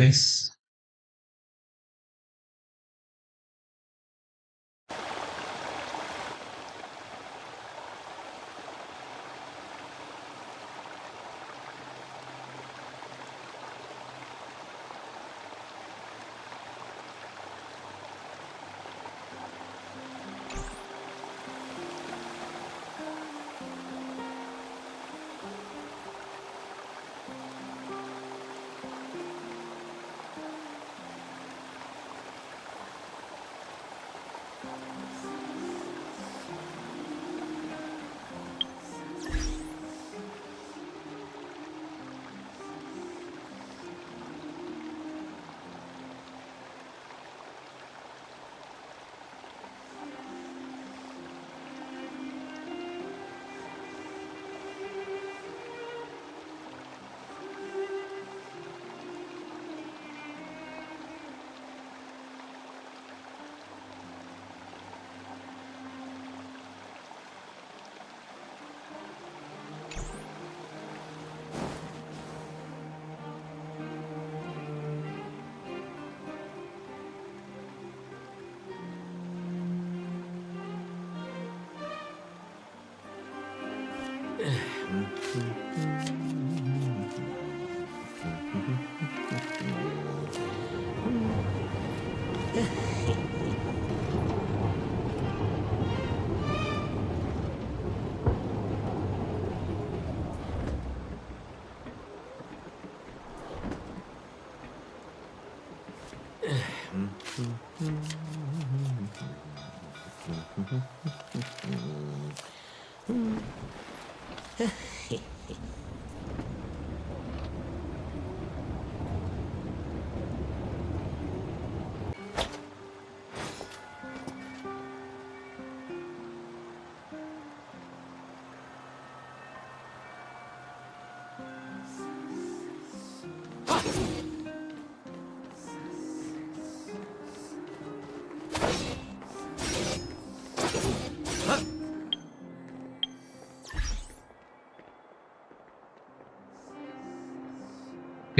Tes.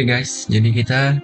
Oke guys, jadi kita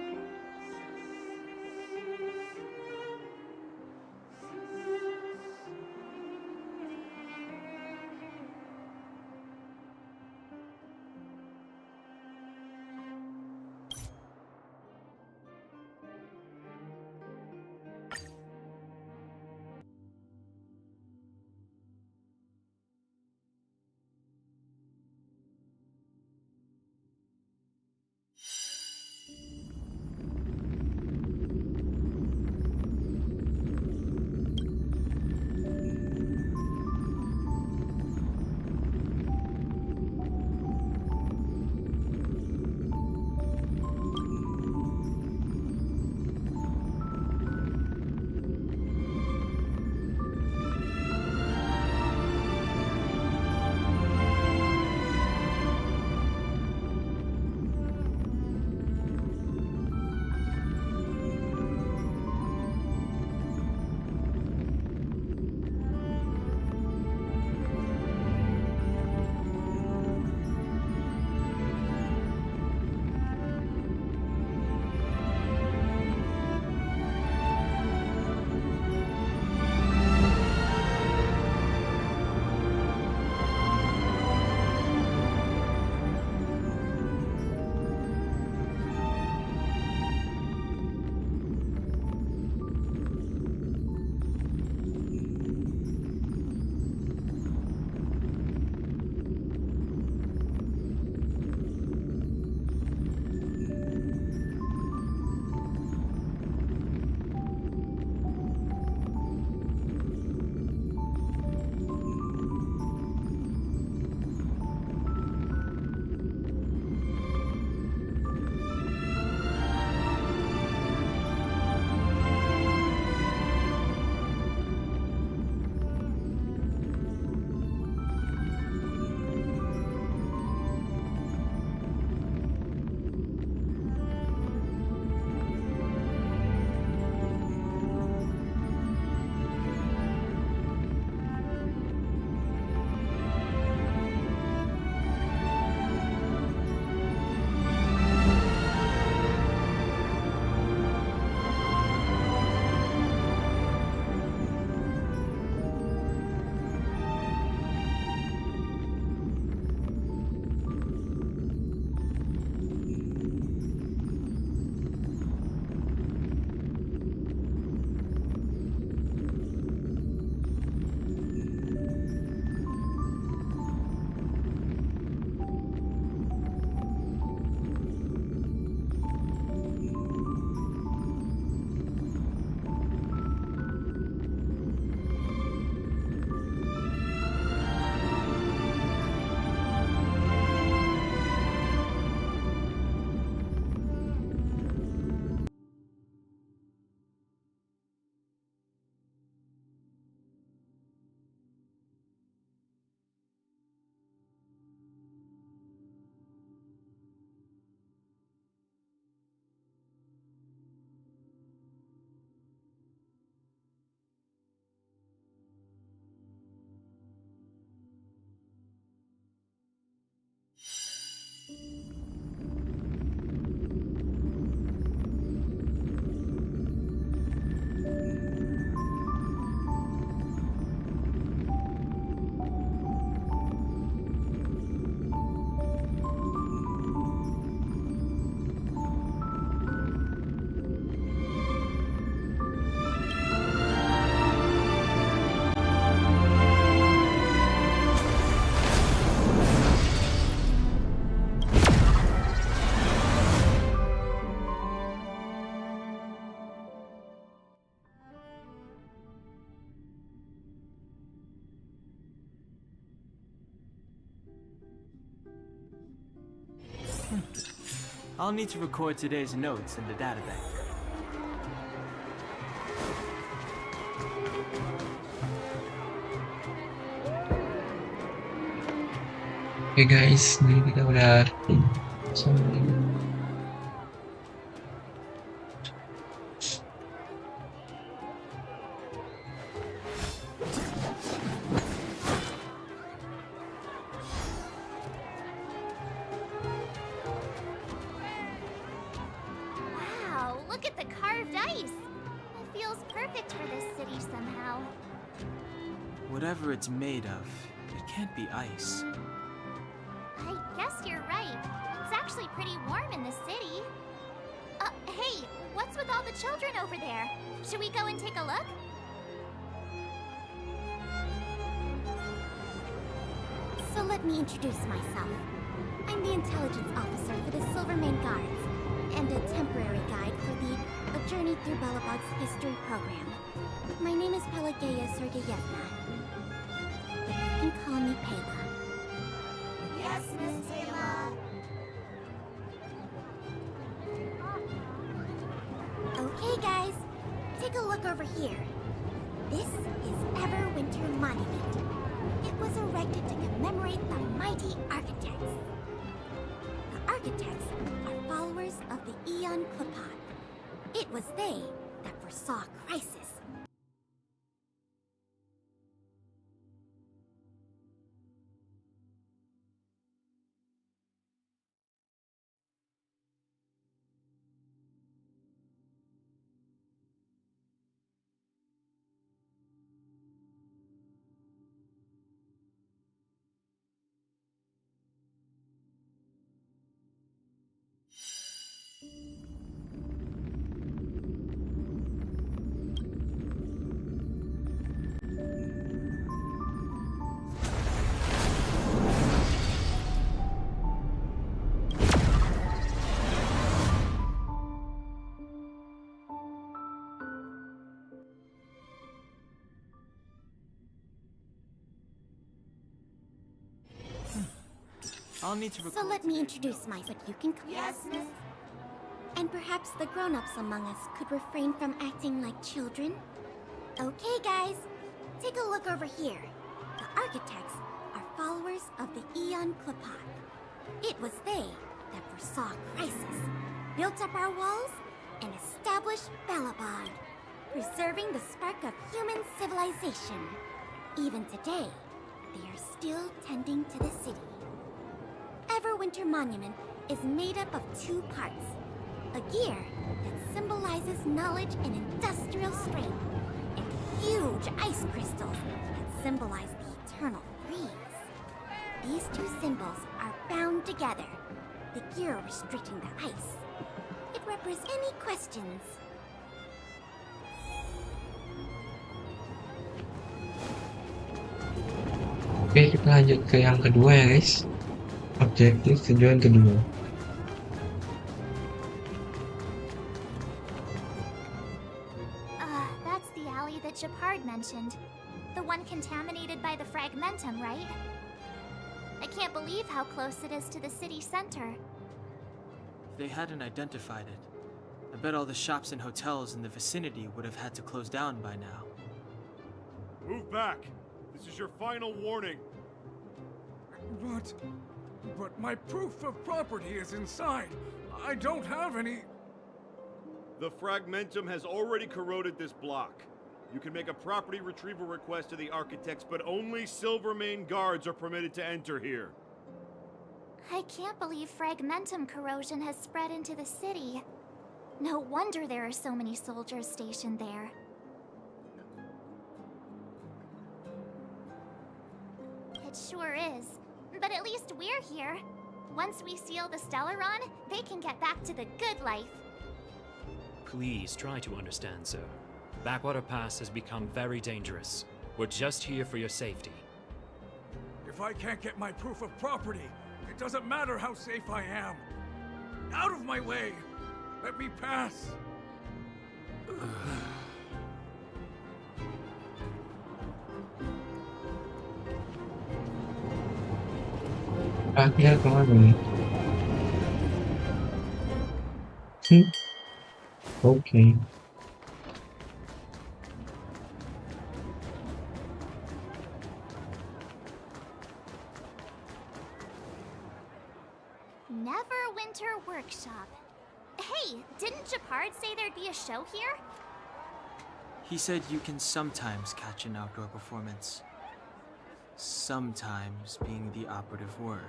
I'll need to record today's notes in the databank. Oke guys, ini kita udah sampai. Wow, look at the carved ice. It feels perfect for this city somehow. Whatever it's made of, it can't be ice. I guess you're right. It's actually pretty warm in the city. Hey, what's with all the children over there? Should we go and take a look? So let me introduce myself. I'm the intelligence officer for the Bermain Guards, and a temporary guide for the A Journey Through Belobog's History program. My name is Pelageya Sergeyevna, but you can call me Pela. Yes, Miss Taylor. Okay, guys, take a look over here. This is Everwinter Monument. It was erected to commemorate the mighty architects. The architects are followers of the Aeon Klipot. It was they that foresaw crisis. I'll need to record. So let me introduce myself. You can. Yes, Miss. And perhaps the grown-ups among us could refrain from acting like children. Okay, guys, take a look over here. The architects are followers of the Aeon Klipot. It was they that foresaw crisis, built up our walls, and established Belobog, preserving the spark of human civilization. Even today, they are still tending to the city. Everwinter Monument is made up of two parts. A gear that symbolizes knowledge and industrial strength, and huge ice crystals that symbolize the eternal freeze. These two symbols are bound together, the gear restricting the ice. It represents any questions. Oke, kita lanjut ke yang kedua ya guys. Objektif tujuan kedua. That's the alley that Shepard mentioned. The one contaminated by the fragmentum, right? I can't believe how close it is to the city center. If they hadn't identified it, I bet all the shops and hotels in the vicinity would have had to close down by now. Move back! This is your final warning. But my proof of property is inside. I don't have any... The fragmentum has already corroded this block. You can make a property retrieval request to the architects, but only Silvermane guards are permitted to enter here. I can't believe fragmentum corrosion has spread into the city. No wonder there are so many soldiers stationed there. It sure is. But at least we're here. Once we seal the Stellaron, they can get back to the good life. Please try to understand, sir. Backwater Pass has become very dangerous. We're just here for your safety. If I can't get my proof of property, it doesn't matter how safe I am. Out of my way! Let me pass! Akhirnya kemana nih? Hmm, okay. Neverwinter Workshop. Hey, didn't Japard say there'd be a show here? He said you can sometimes catch an outdoor performance. Sometimes being the operative word.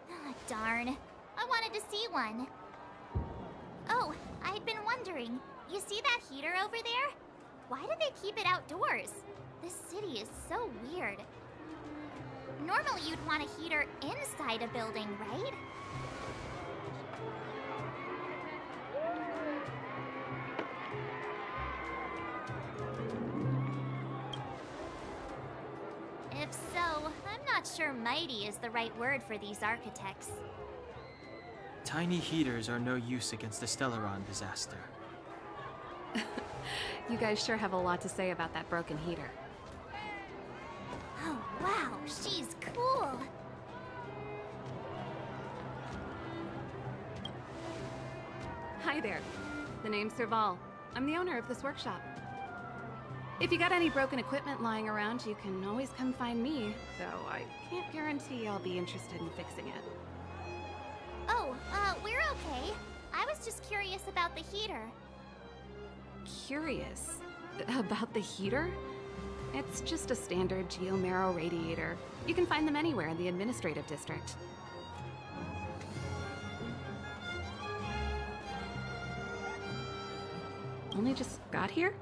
Ah, darn. I wanted to see one. Oh, I'd been wondering. You see that heater over there? Why do they keep it outdoors? This city is so weird. Normally you'd want a heater inside a building, right? If so, I'm not sure mighty is the right word for these architects. Tiny heaters are no use against the Stellaron disaster. You guys sure have a lot to say about that broken heater. Oh, wow, she's cool. Hi there. The name's Serval. I'm the owner of this workshop. If you got any broken equipment lying around, you can always come find me, though I can't guarantee I'll be interested in fixing it. Oh, we're okay. I was just curious about the heater. Curious? About the heater? It's just a standard geomarrow radiator. You can find them anywhere in the administrative district. Only just got here?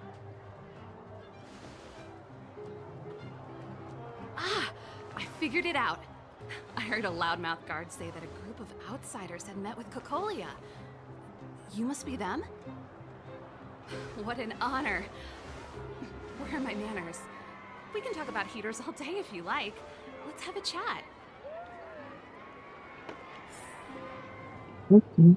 Ah! I figured it out! I heard a loudmouth guard say that a group of outsiders had met with Cocolia. You must be them? What an honor. Where are my manners? We can talk about heaters all day if you like. Let's have a chat. Okay.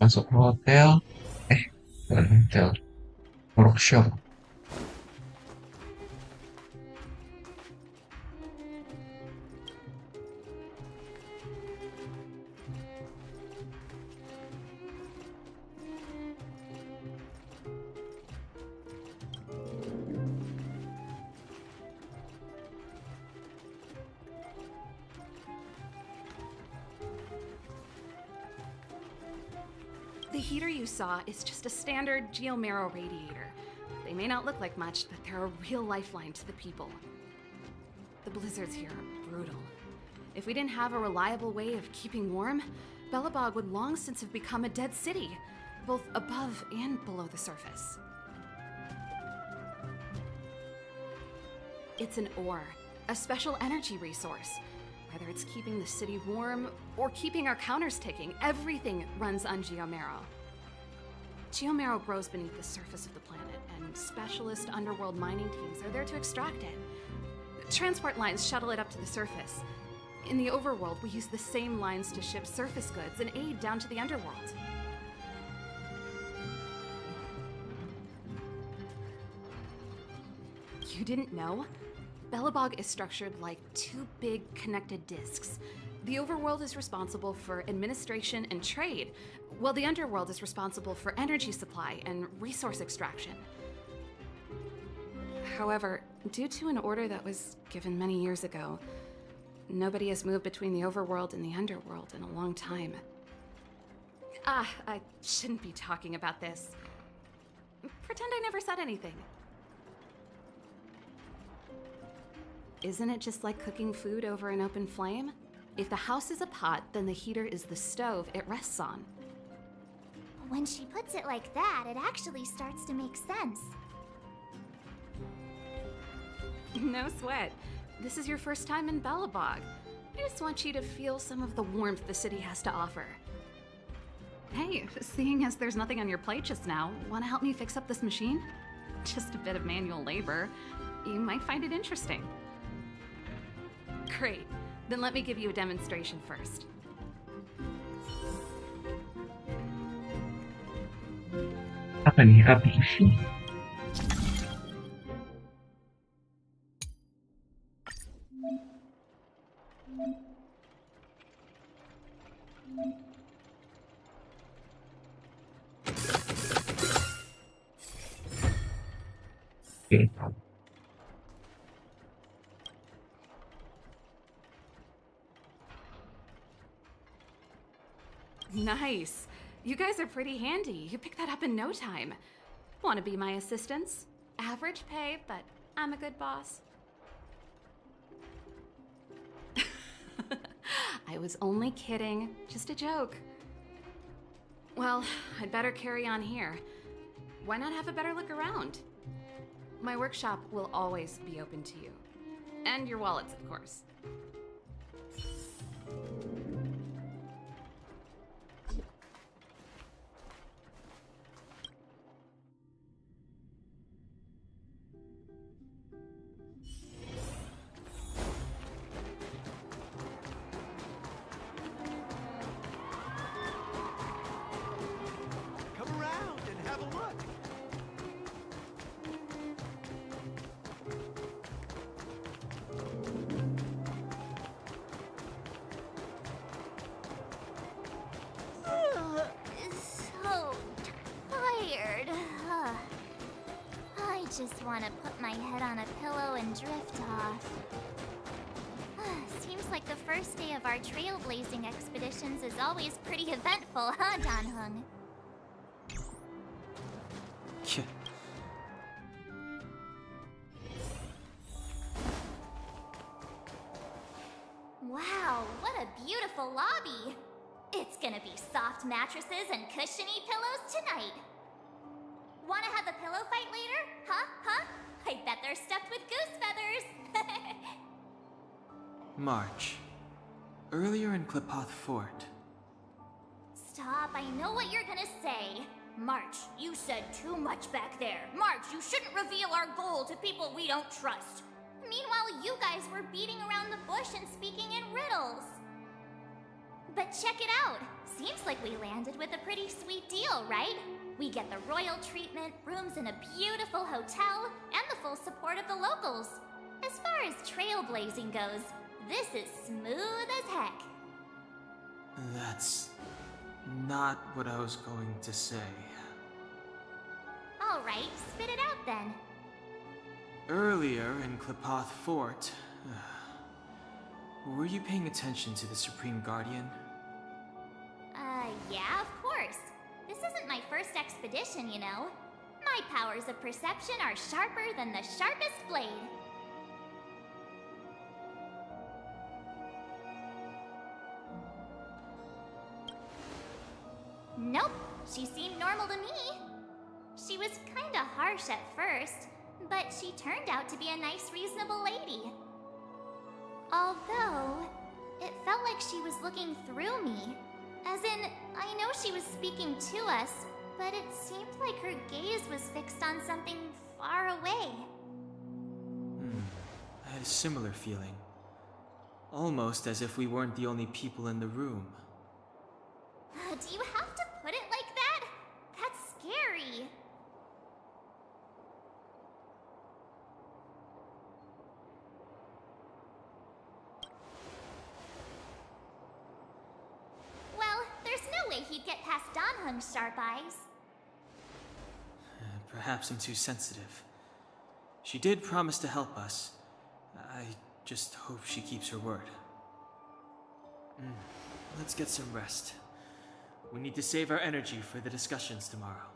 Masuk hotel. Bukan hotel. Workshop. The heater you saw is just a standard geomarrow radiator. They may not look like much, but they're a real lifeline to the people. The blizzards here are brutal. If we didn't have a reliable way of keeping warm, Belobog would long since have become a dead city, both above and below the surface. It's an ore, a special energy resource. Whether it's keeping the city warm or keeping our counters ticking, everything runs on geomarrow. Geomarrow grows beneath the surface of the planet, and specialist underworld mining teams are there to extract it. Transport lines shuttle it up to the surface. In the overworld, we use the same lines to ship surface goods and aid down to the underworld. You didn't know? Belobog is structured like two big connected disks. The overworld is responsible for administration and trade, while the underworld is responsible for energy supply and resource extraction. However, due to an order that was given many years ago, nobody has moved between the overworld and the underworld in a long time. I shouldn't be talking about this. Pretend I never said anything. Isn't it just like cooking food over an open flame? If the house is a pot, then the heater is the stove it rests on. When she puts it like that, it actually starts to make sense. No sweat. This is your first time in Belobog. I just want you to feel some of the warmth the city has to offer. Hey, seeing as there's nothing on your plate just now, want to help me fix up this machine? Just a bit of manual labor. You might find it interesting. Great. Then let me give you a demonstration first. apa nih? Apa? Oke. Nice. You guys are pretty handy. You picked that up in no time. Want to be my assistants? Average pay, but I'm a good boss. I was only kidding. Just a joke. Well, I'd better carry on here. Why not have a better look around? My workshop will always be open to you. And your wallets, of course. Come around and have a look. So tired. I just want to put my head on a pillow and drift off. Seems like the first day of our trailblazing expeditions is always pretty eventful, huh, Dan-hung? Yeah. Wow, what a beautiful lobby! It's gonna be soft mattresses and cushiony pillows tonight. Wanna have a pillow fight later? Huh? I bet they're stuffed with goose feathers! March. Earlier in Klipoth Fort. Stop, I know what you're gonna say. March, you said too much back there. March, you shouldn't reveal our goal to people we don't trust. Meanwhile, you guys were beating around the bush and speaking in riddles. But check it out. Seems like we landed with a pretty sweet deal, right? We get the royal treatment, rooms in a beautiful hotel, and the full support of the locals. As far as trailblazing goes, this is smooth as heck. That's not what I was going to say. Alright, spit it out then. Earlier in Klipoth Fort, were you paying attention to the Supreme Guardian? Yeah, of course. This isn't my first expedition, you know. My powers of perception are sharper than the sharpest blade. Nope, she seemed normal to me. She was kinda harsh at first, but she turned out to be a nice, reasonable lady. Although, it felt like she was looking through me. As in, I know she was speaking to us, but it seemed like her gaze was fixed on something far away. I had a similar feeling. Almost as if we weren't the only people in the room. Do you have to put it like that? That's scary. Well, there's no way he'd get past Dan-hung's sharp eyes. Perhaps I'm too sensitive. She did promise to help us. I just hope she keeps her word. Let's get some rest. We need to save our energy for the discussions tomorrow.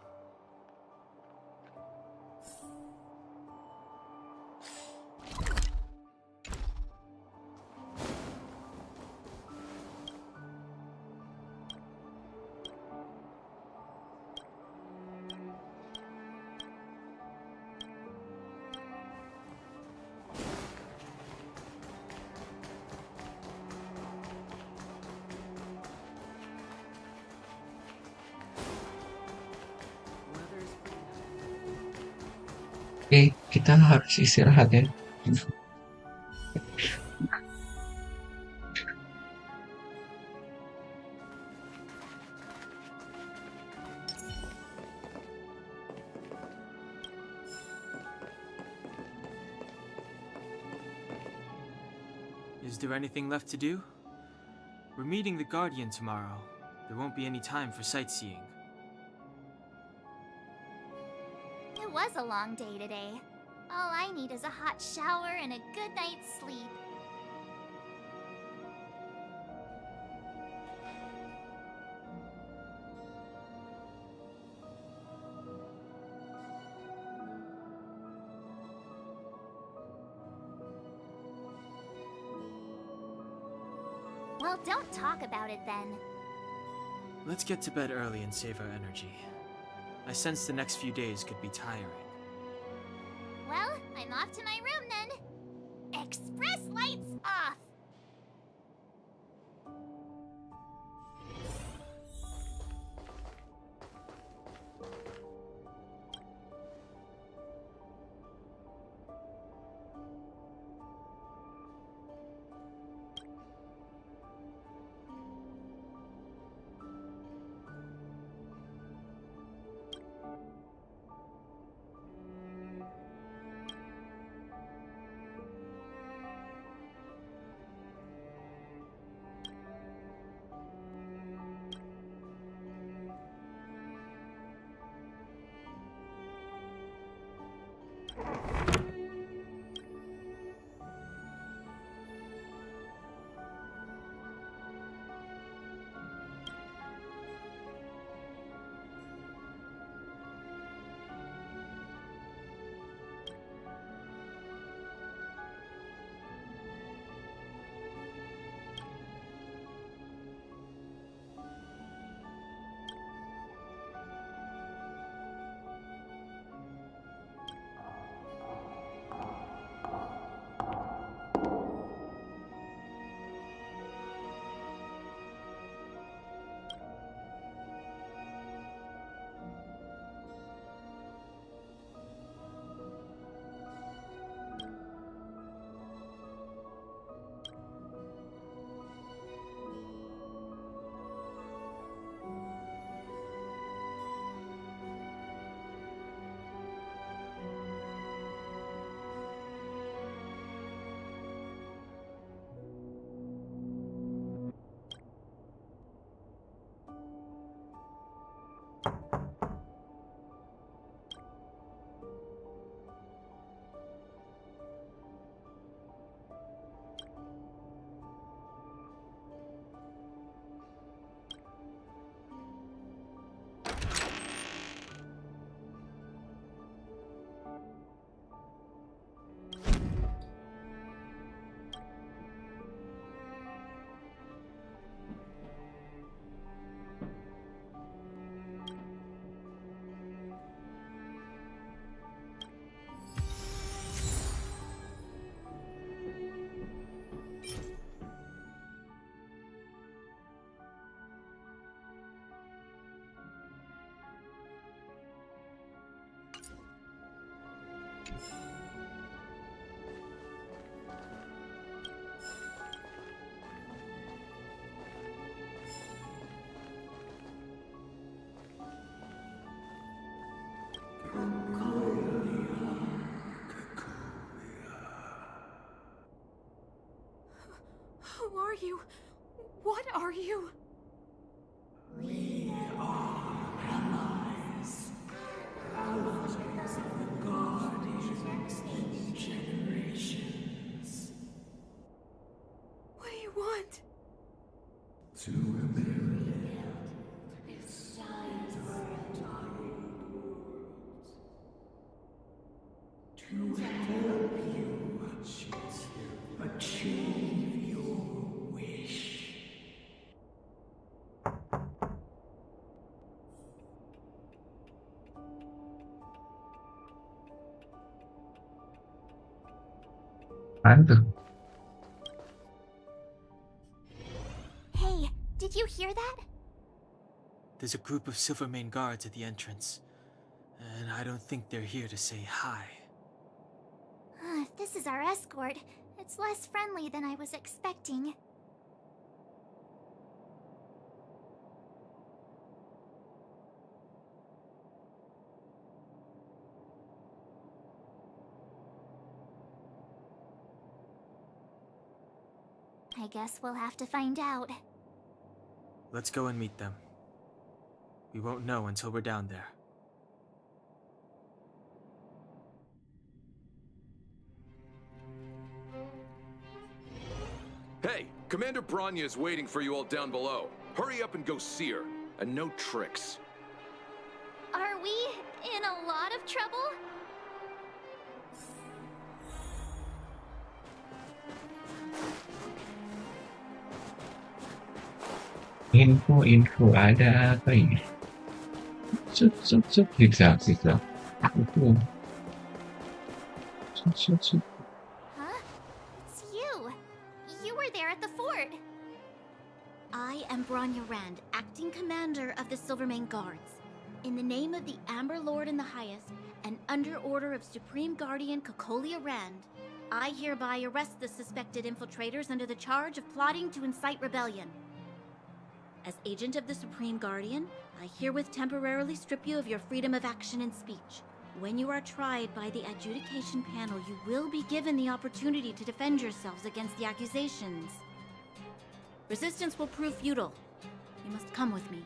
Oke, kita harus istirahat ya. Is there anything left to do? We're meeting the Guardian tomorrow. There won't be any time for sightseeing. It was a long day today. All I need is a hot shower and a good night's sleep. Well, don't talk about it then. Let's get to bed early and save our energy. I sense the next few days could be tiring. Well, I'm off to my room then. Express lights off! Who are you? What are you? What do you want? Apaan tuh? Hey, did you hear that? There's a group of Silvermane guards at the entrance, and I don't think they're here to say hi. If this is our escort, it's less friendly than I was expecting. I guess we'll have to find out. Let's go and meet them. We won't know until we're down there. Hey, Commander Branya is waiting for you all down below. Hurry up and go see her. And no tricks. Are we in a lot of trouble? Info ada apa ini? Zigzag. Betul. Huh? It's you. You were there at the fort. I am Branya Rand, acting commander of the Silvermane Guards. In the name of the Amber Lord in the Highest, and under order of Supreme Guardian Cocolia Rand, I hereby arrest the suspected infiltrators under the charge of plotting to incite rebellion. As agent of the Supreme Guardian, I herewith temporarily strip you of your freedom of action and speech. When you are tried by the adjudication panel, you will be given the opportunity to defend yourselves against the accusations. Resistance will prove futile. You must come with me.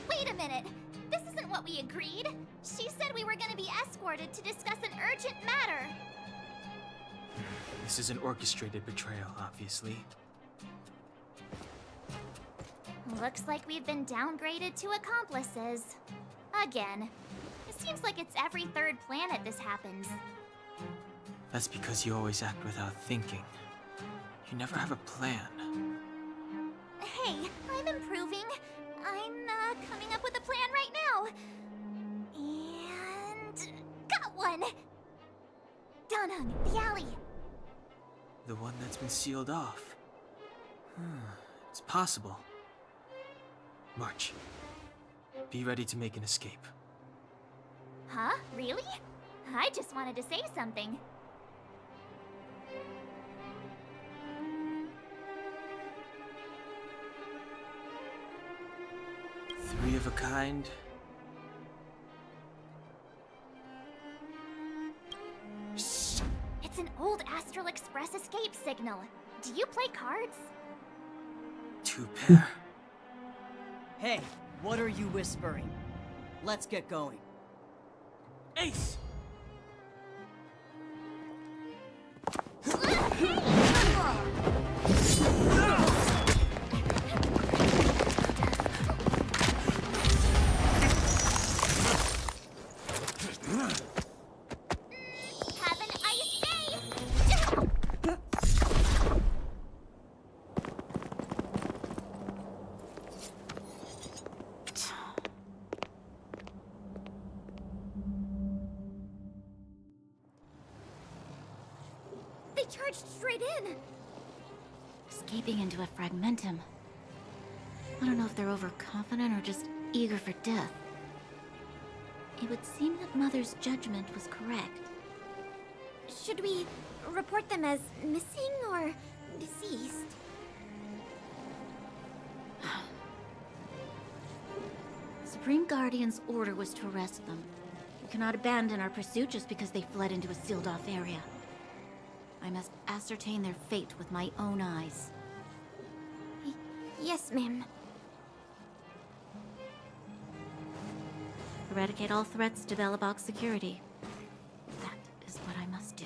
Wait a minute! This isn't what we agreed! She said we were gonna be escorted to discuss an urgent matter! This is an orchestrated betrayal, obviously. Looks like we've been downgraded to accomplices. Again. It seems like it's every third planet this happens. That's because you always act without thinking. You never have a plan. Hey, I'm improving. I'm coming up with a plan right now. And... got one! Danhung, the alley. The one that's been sealed off. It's possible. March. Be ready to make an escape. Huh? Really? I just wanted to say something. Three of a kind. Shh! It's an old Astral Express escape signal. Do you play cards? Two pair. Hey, what are you whispering? Let's get going. Ace! Have an ice day! They charged straight in! Escaping into a fragmentum. I don't know if they're overconfident or just eager for death. It would seem that Mother's judgment was correct. Should we report them as missing or deceased? Supreme Guardian's order was to arrest them. We cannot abandon our pursuit just because they fled into a sealed-off area. I must ascertain their fate with my own eyes. Yes, ma'am. Eradicate all threats to Belobog security. That is what I must do.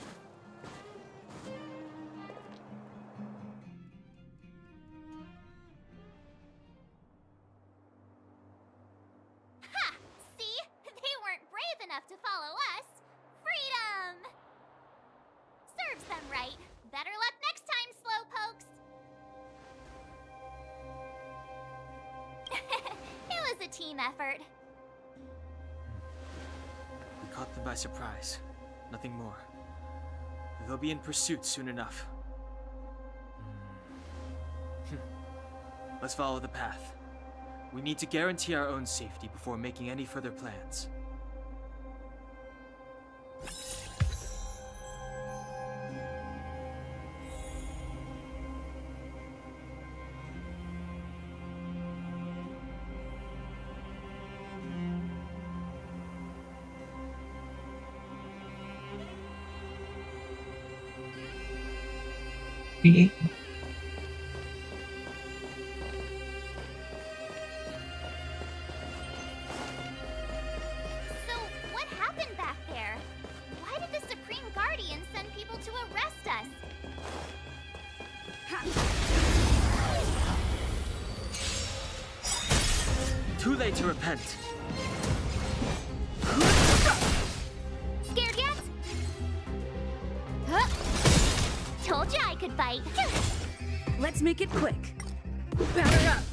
Ha! See? They weren't brave enough to follow us. Freedom! Serves them right. Better luck next time, slowpokes. It was a team effort. We caught them by surprise. Nothing more. They'll be in pursuit soon enough. Let's follow the path. We need to guarantee our own safety before making any further plans. Ini So, what happened back there? Why did the Supreme Guardian send people to arrest us? Too late to repent. Scared yet? Huh? Told you I could fight. Let's make it quick. Batter up.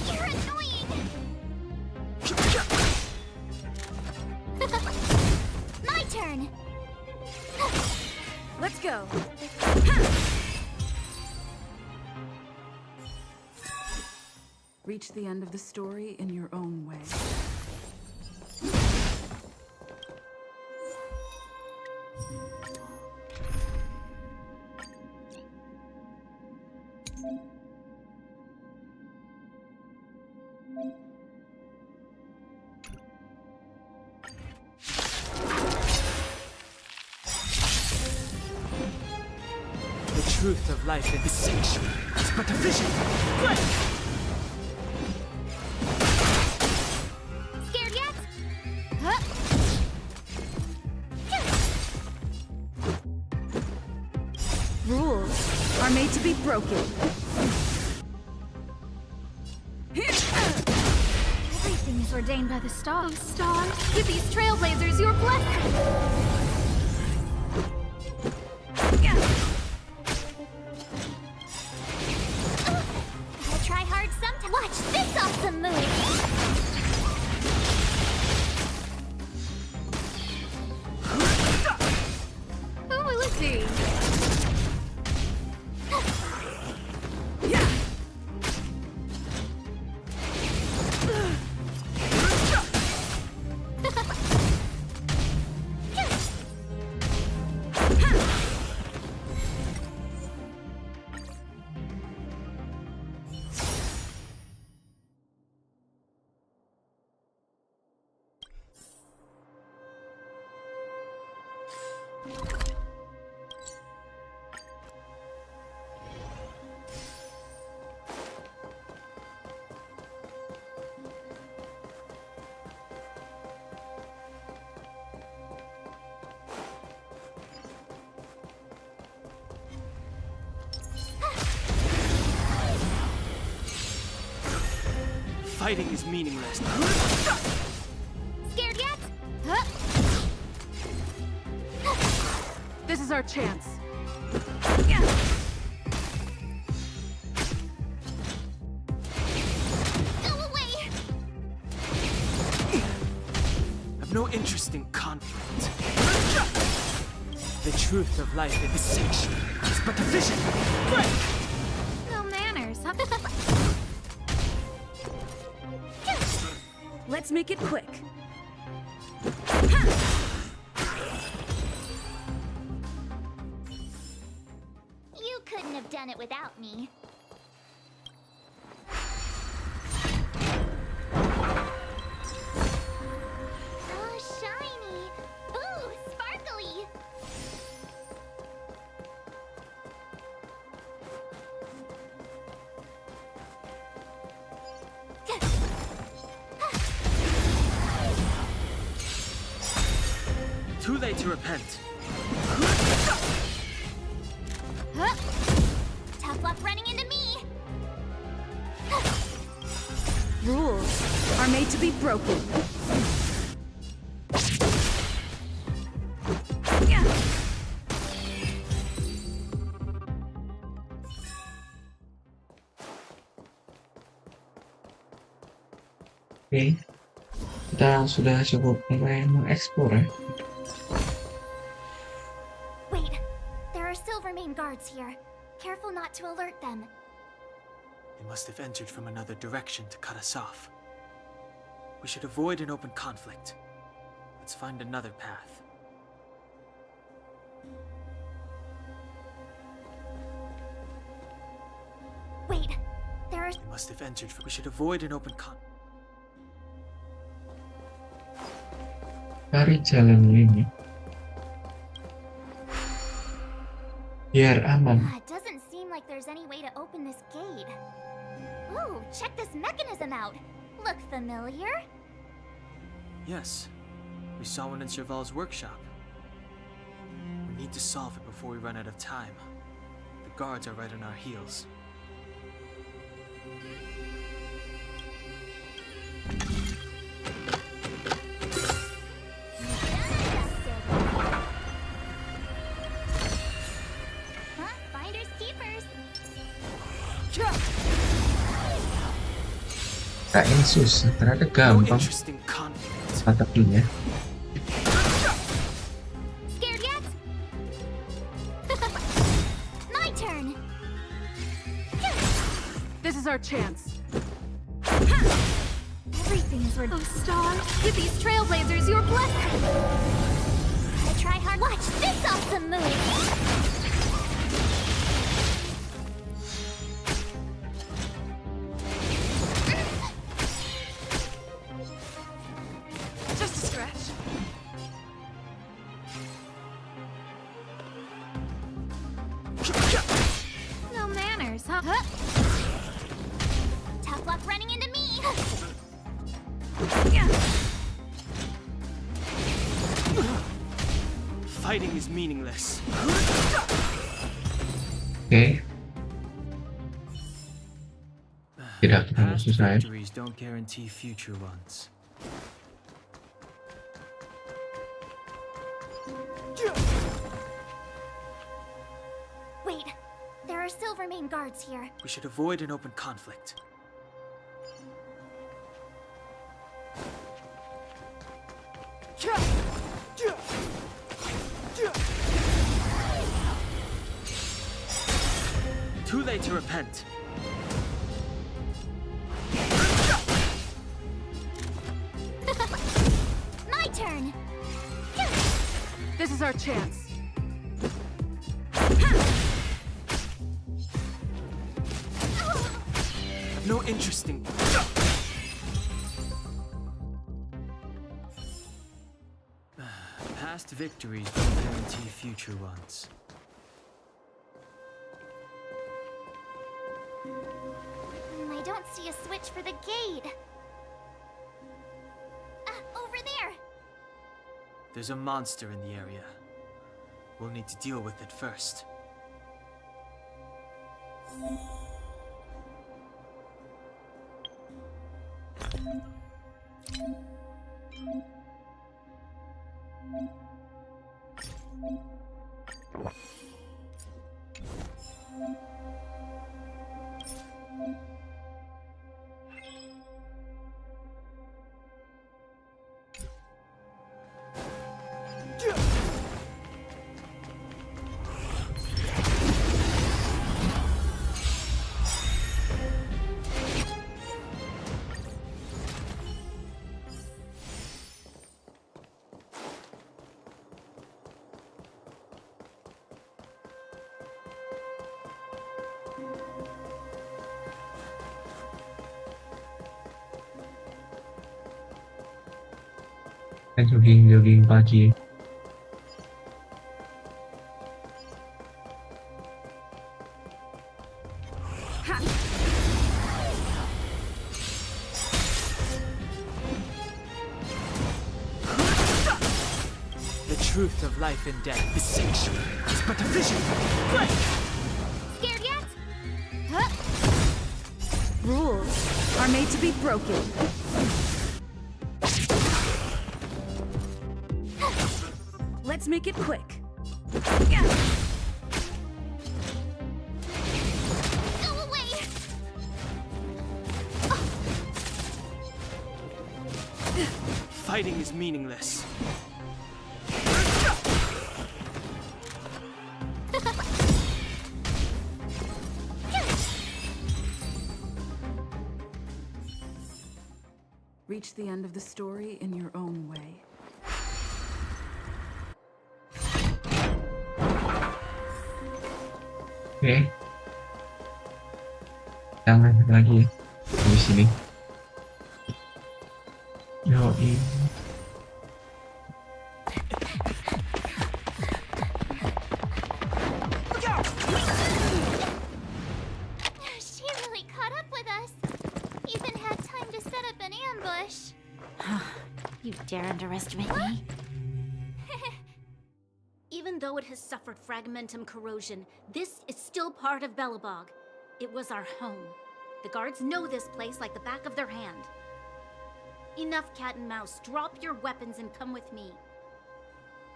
You're annoying! My turn! Let's go. Reach the end of the story in your own way. The truth of life in this sanctuary is but a vision. Break! Scared yet? Huh? Rules are made to be broken. Everything is ordained by the stars. Stars, give these trailblazers your blessing! I'll try hard sometime. Watch this awesome move! Who will it be? Fighting is meaningless. Scared yet? Huh? This is our chance. Go away! I've no interest in conflict. The truth of life in this sanctuary is but a vision. Break! No manners, huh? Let's make it quick. You couldn't have done it without me. Oh, shiny! Ooh, sparkly! Too late to repent. Huh? Tough luck running into me! Rules are made to be broken. Oke, kita sudah cukup mulai mengeksplor ya. Wait, there are Silvermane guards here. Careful not to alert them. They must have entered from another direction to cut us off. We should avoid an open conflict. Let's find another path. Wait, there are... They must have entered from... We should avoid an open Cari jalan ini biar aman. It doesn't seem like there's any way to open this gate. Ooh, check this mechanism out. Look familiar? Yes, we saw one in Serval's workshop. We need to solve it before we run out of time. The guards are right on our heels. Huh? Finders keepers. Kayaknya susah, ternyata No gampang interesting conflict. strateginya. Scared yet? My turn. This is our chance. Everything is oh, Star. With these trailblazers, your blessing. I try hard. Watch this awesome move. Just a stretch. No manners, huh? Tough luck running into me. Fighting is meaningless. Oke. Tidak terlalu Past susah ya. victories don't guarantee future ones. Wait, there are Silvermane guards here. We should avoid an open conflict. Too late to repent. My turn. This is our chance. No interesting. Past victories don't guarantee future ones. I don't see a switch for the gate. Over there. There's a monster in the area. We'll need to deal with it first. Kan jogging pagi. The truth of life and death is sanctuary. It's but a vision. Quick! Scared yet? Rules are made to be broken. Let's make it quick. Go away. Fighting is meaningless. Reach the end of the story in your own way. Oke. Jangan lagi di sini. Yoi. dare underestimate me. Even though it has suffered fragmentum corrosion, this is still part of Belobog. It was our home. The guards know this place like the back of their hand. Enough cat and mouse. Drop your weapons and come with me.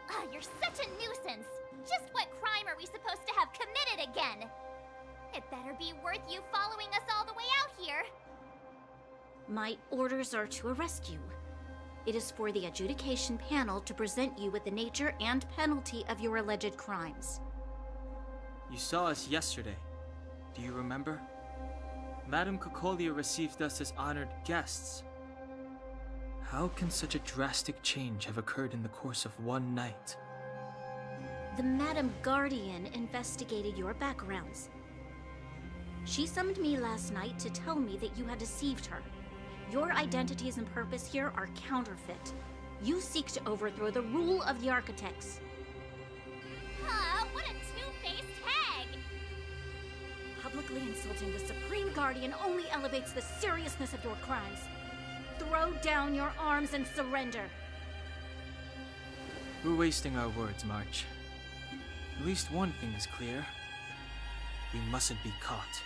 Ah, you're such a nuisance. Just what crime are we supposed to have committed again? It better be worth you following us all the way out here. My orders are to arrest you. It is for the adjudication panel to present you with the nature and penalty of your alleged crimes. You saw us yesterday. Do you remember? Madame Cocolia received us as honored guests. How can such a drastic change have occurred in the course of one night? The Madame Guardian investigated your backgrounds. She summoned me last night to tell me that you had deceived her. Your identities and purpose here are counterfeit. You seek to overthrow the rule of the architects. What a two-faced hag! Publicly insulting the Supreme Guardian only elevates the seriousness of your crimes. Throw down your arms and surrender. We're wasting our words, March. At least one thing is clear. We mustn't be caught.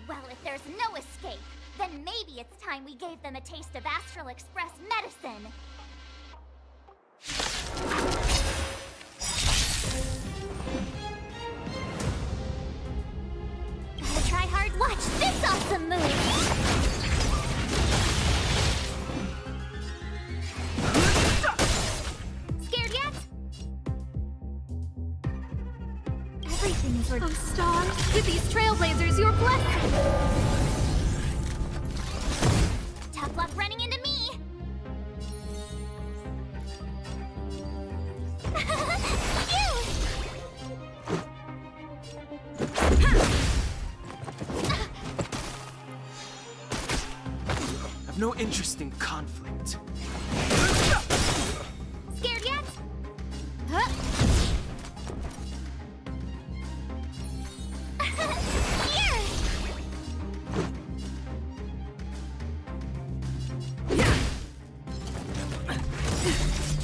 Well, if there's no escape, then maybe it's time we gave them a taste of Astral Express medicine. Gotta try hard. Watch this awesome move! Scared yet? Everything is worth. Oh, stars, give these trailblazers your blessing! Tough luck running into me! I've no interest in conflict. Scared yet? Here!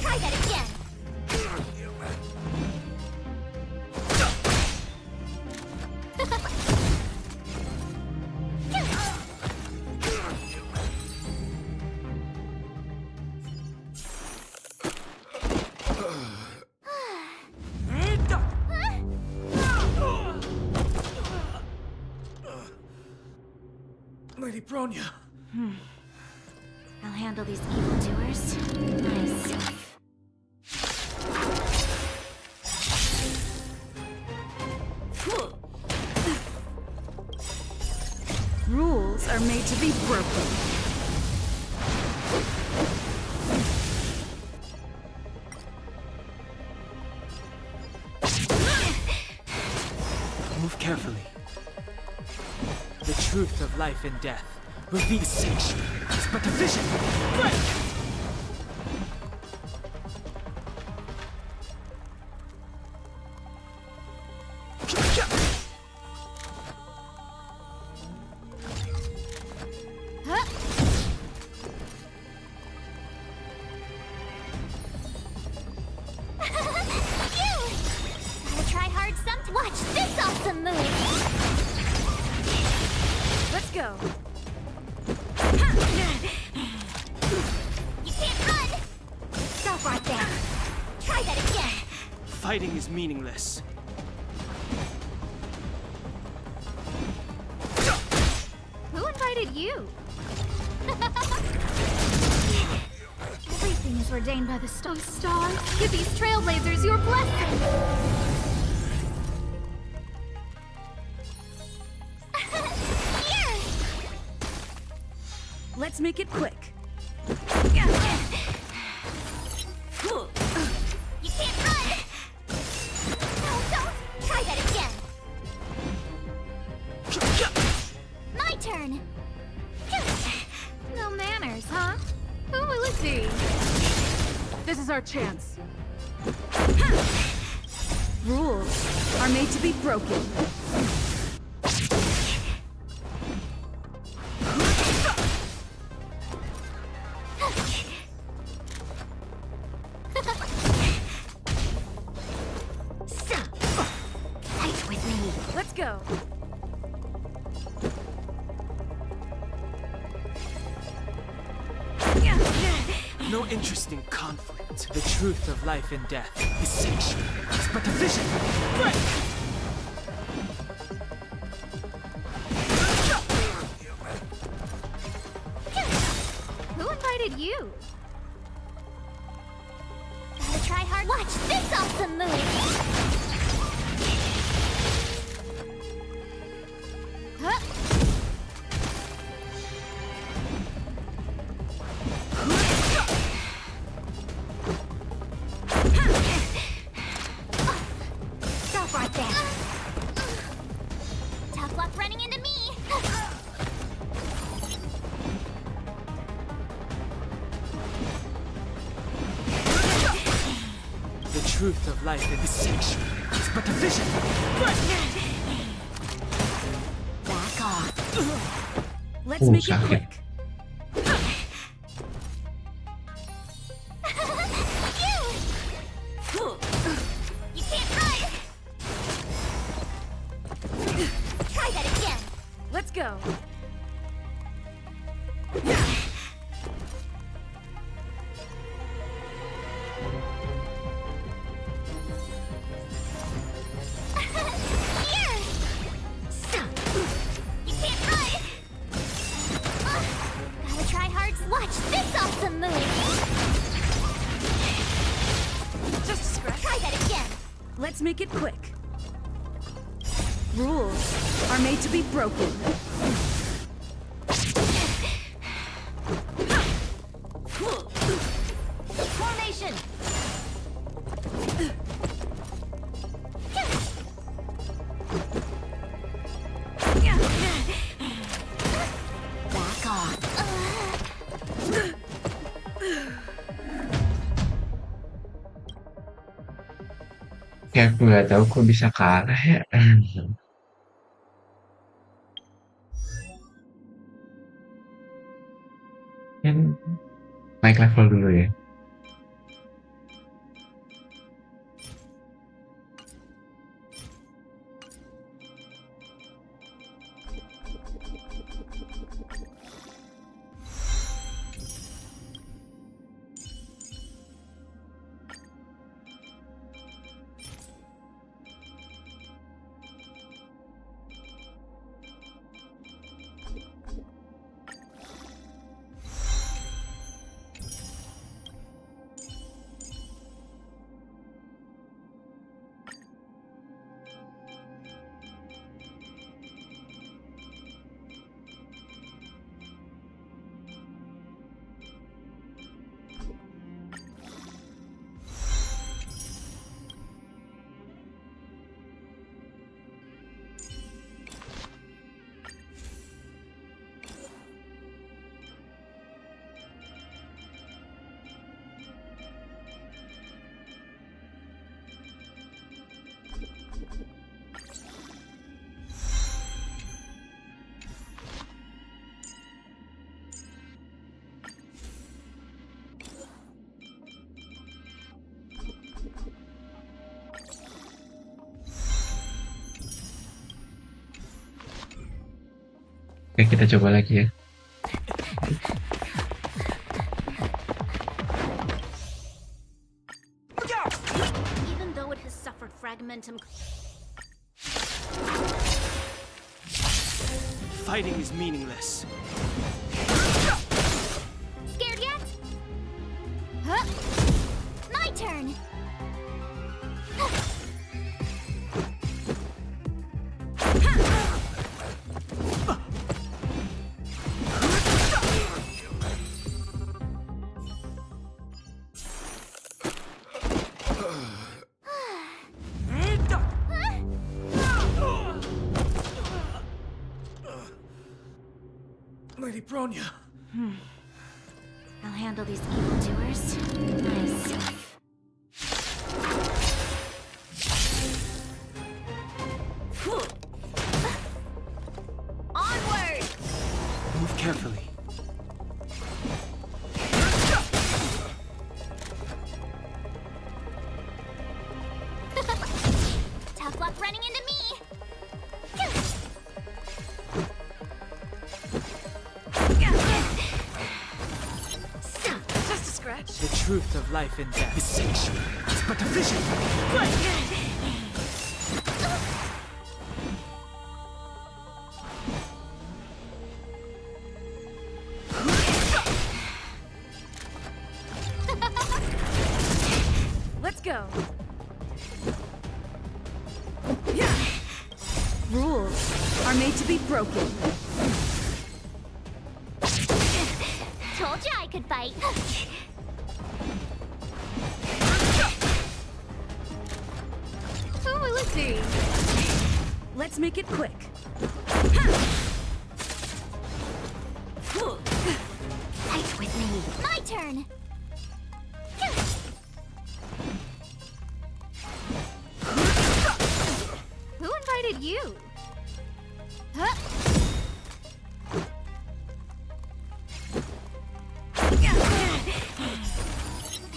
Try that again! Lady Bronya. I'll handle these evildoers myself. Rules are made to be broken. Move carefully. The truth of life and death reveals sanctuary is but a vision. Break! Gotta try hard some. Watch this awesome move! Let's go. You can't run! Stop right there. Try that again. Fighting is meaningless. Who invited you? Everything is ordained by the stars. Stars, give these trailblazers your blessing! Here! Let's make it quick. You can't run! No, don't! Try that again! My turn! No manners, huh? Who will it be? This is our chance. Rules are made to be broken. go. No interest in conflict. The truth of life and death is sacred. It's but a vision. Who invited you? Gotta try hard. Watch this awesome move! Huh? Stop right there. Tough luck running into me. The truth of life is sacred. It's but a vision. Back off. Let's Oh, make it sakit. quick. You can't run! Try that again! Let's go. Here! Stop! You can't run! Gotta try hard. Watch this awesome move! Just a scratch. Try that again! Let's make it quick. Rules are made to be broken. Formation! Back off. Kayak aku nggak tahu kok bisa kalah ya. Kan naik level dulu ya. Oke, kita coba lagi ya. Even though it has suffered fragmentum. Fighting is meaningless. Scared yet? Huh? My turn! Lady Bronya. I'll handle these evildoers myself. Onward! Move carefully. Tough luck running into me! truth of life and death. Distinction is but a vision. Let's go. Rules are made to be broken. Told you I could fight. Who will it be? Let's make it quick. Fight with me. My turn. Who invited you? Huh?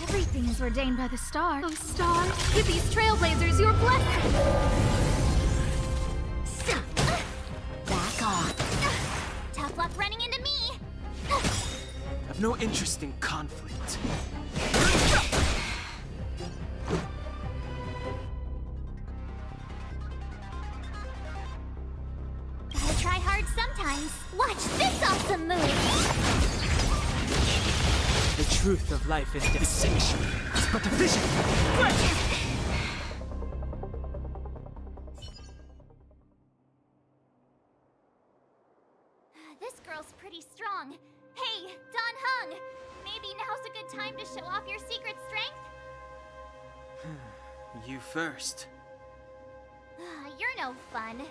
Everything is ordained by the star. Oh, Star, give these trailblazers your blessing. Back off. Tough luck running into me. I've no interest in conflict. Gotta try hard sometimes. Watch this awesome move. The truth of life and death. Distinction is but a vision. This girl's pretty strong. Hey, Don Hung! Maybe now's a good time to show off your secret strength? You first. You're no fun.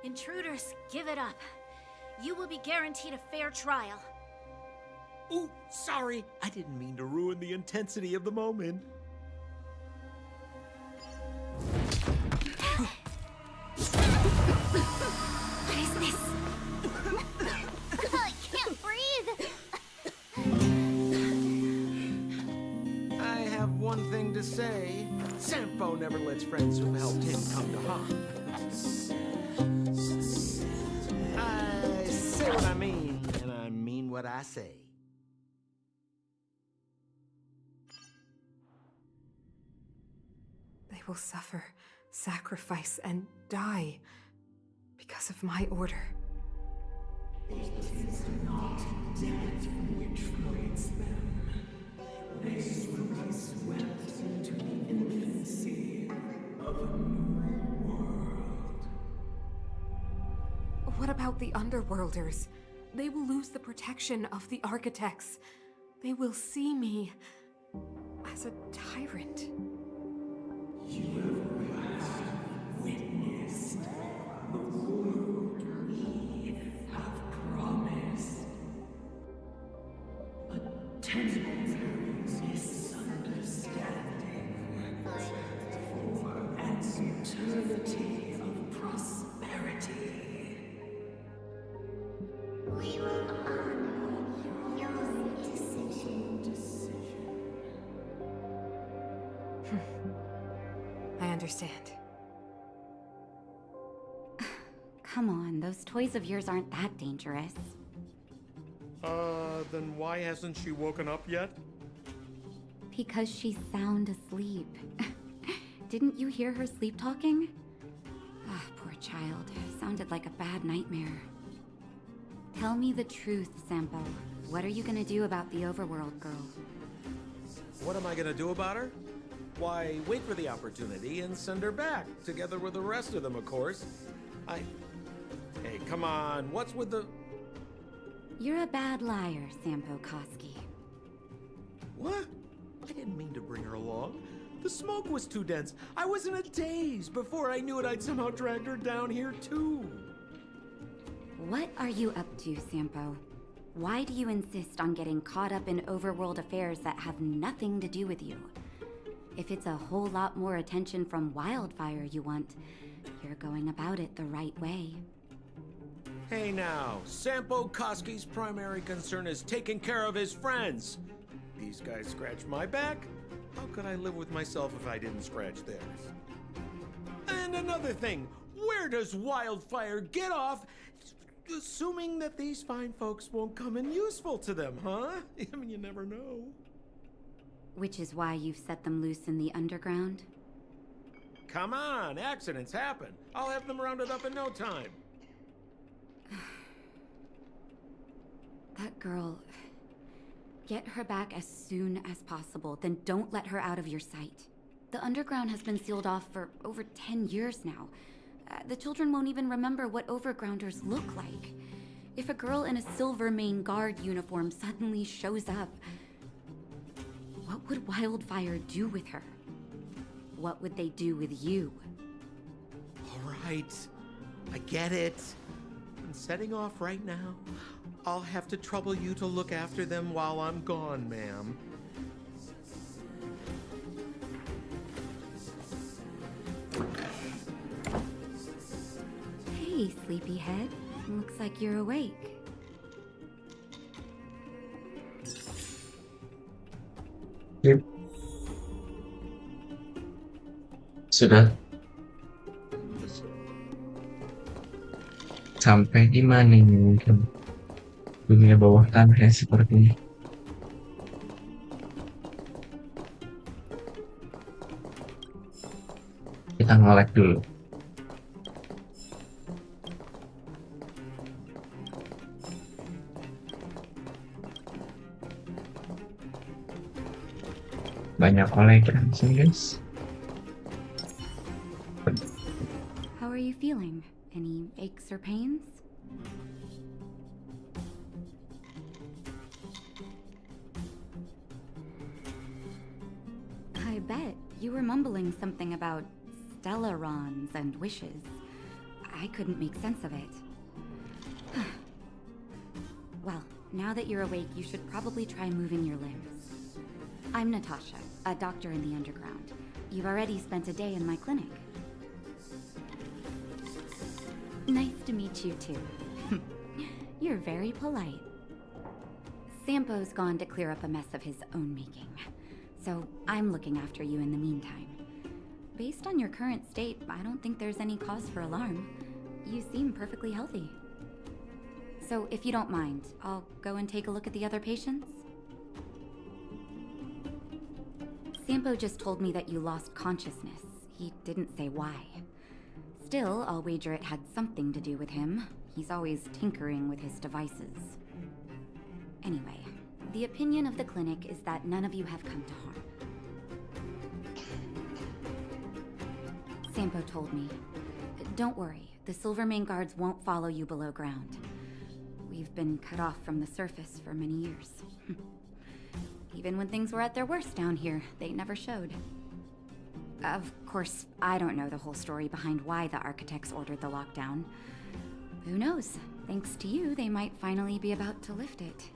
Intruders, give it up. You will be guaranteed a fair trial. Ooh, sorry. I didn't mean to ruin the intensity of the moment. What is this? I can't breathe. I have one thing to say. Sampo never lets friends who've helped him come to harm. I say what I mean, and I mean what I say. They will suffer, sacrifice, and die because of my order. It is not death which creates them. They will be swept into the infancy of a new world. What about the Underworlders? They will lose the protection of the architects. They will see me as a tyrant. You have witnessed the world we have promised. A temporary misunderstanding for an eternity of prosperity. We will honor your decision. I understand. Come on, those toys of yours aren't that dangerous. Then why hasn't she woken up yet? Because she's sound asleep. Didn't you hear her sleep talking? Ah, poor child. Sounded like a bad nightmare. Tell me the truth, Sampo. What are you gonna do about the Overworld girl? What am I gonna do about her? Why, wait for the opportunity and send her back, together with the rest of them, of course. Hey, come on, what's with the... You're a bad liar, Sampo Koski. What? I didn't mean to bring her along. The smoke was too dense. I was in a daze. Before I knew it, I'd somehow dragged her down here, too. What are you up to, Sampo? Why do you insist on getting caught up in overworld affairs that have nothing to do with you? If it's a whole lot more attention from Wildfire you want, you're going about it the right way. Hey now, Sampo Koski's primary concern is taking care of his friends. These guys scratch my back. How could I live with myself if I didn't scratch theirs? And another thing, where does Wildfire get off assuming that these fine folks won't come in useful to them, huh? I mean, you never know. Which is why you've set them loose in the underground? Come on, accidents happen. I'll have them rounded up in no time. That girl... Get her back as soon as possible, then don't let her out of your sight. The underground has been sealed off for over 10 years now. The children won't even remember what overgrounders look like. If a girl in a Silvermane Guard uniform suddenly shows up, what would Wildfire do with her? What would they do with you? All right, I get it. I'm setting off right now. I'll have to trouble you to look after them while I'm gone, ma'am. Hey, sleepyhead. Looks like you're awake. Yep. Sudah. Sampai di mana ini mungkin? Dunia bawah tanah ya sepertinya. Kita nge-lag dulu. Banyak olekan sih guys. How are you feeling? Any aches or pains? I bet you were mumbling something about stellarons and wishes. I couldn't make sense of it. Well, now that you're awake, you should probably try moving your limbs. I'm Natasha, a doctor in the underground. You've already spent a day in my clinic. Nice to meet you too. You're very polite. Sampo's gone to clear up a mess of his own making, so I'm looking after you in the meantime. Based on your current state, I don't think there's any cause for alarm. You seem perfectly healthy. So if you don't mind, I'll go and take a look at the other patients. Sampo just told me that you lost consciousness. He didn't say why. Still, I'll wager it had something to do with him. He's always tinkering with his devices. Anyway, the opinion of the clinic is that none of you have come to harm. Sampo told me. Don't worry, the Silvermane guards won't follow you below ground. We've been cut off from the surface for many years. Even when things were at their worst down here, they never showed. Of course, I don't know the whole story behind why the architects ordered the lockdown. Who knows? Thanks to you, they might finally be about to lift it.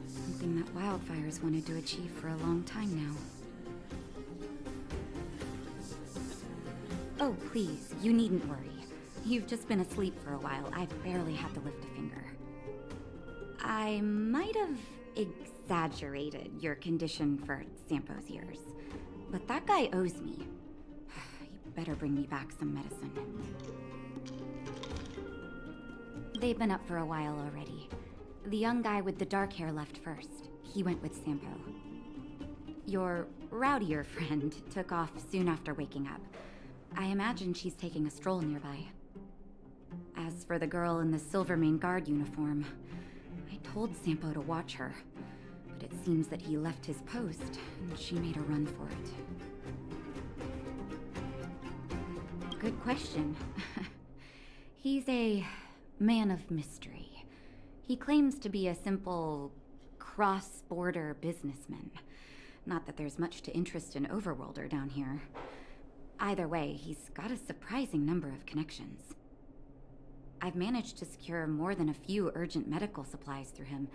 Something that Wildfire's wanted to achieve for a long time now. Oh, please, you needn't worry. You've just been asleep for a while. I've barely had to lift a finger. I might have exaggerated your condition for Sampo's ears, but that guy owes me. You better bring me back some medicine. They've been up for a while already. The young guy with the dark hair left first. He went with Sampo. Your rowdier friend took off soon after waking up. I imagine she's taking a stroll nearby. As for the girl in the Silvermane Guard uniform, I told Sampo to watch her, but it seems that he left his post, and she made a run for it. Good question. He's a man of mystery. He claims to be a simple cross-border businessman. Not that there's much to interest an overworlder down here. Either way, he's got a surprising number of connections. I've managed to secure more than a few urgent medical supplies through him,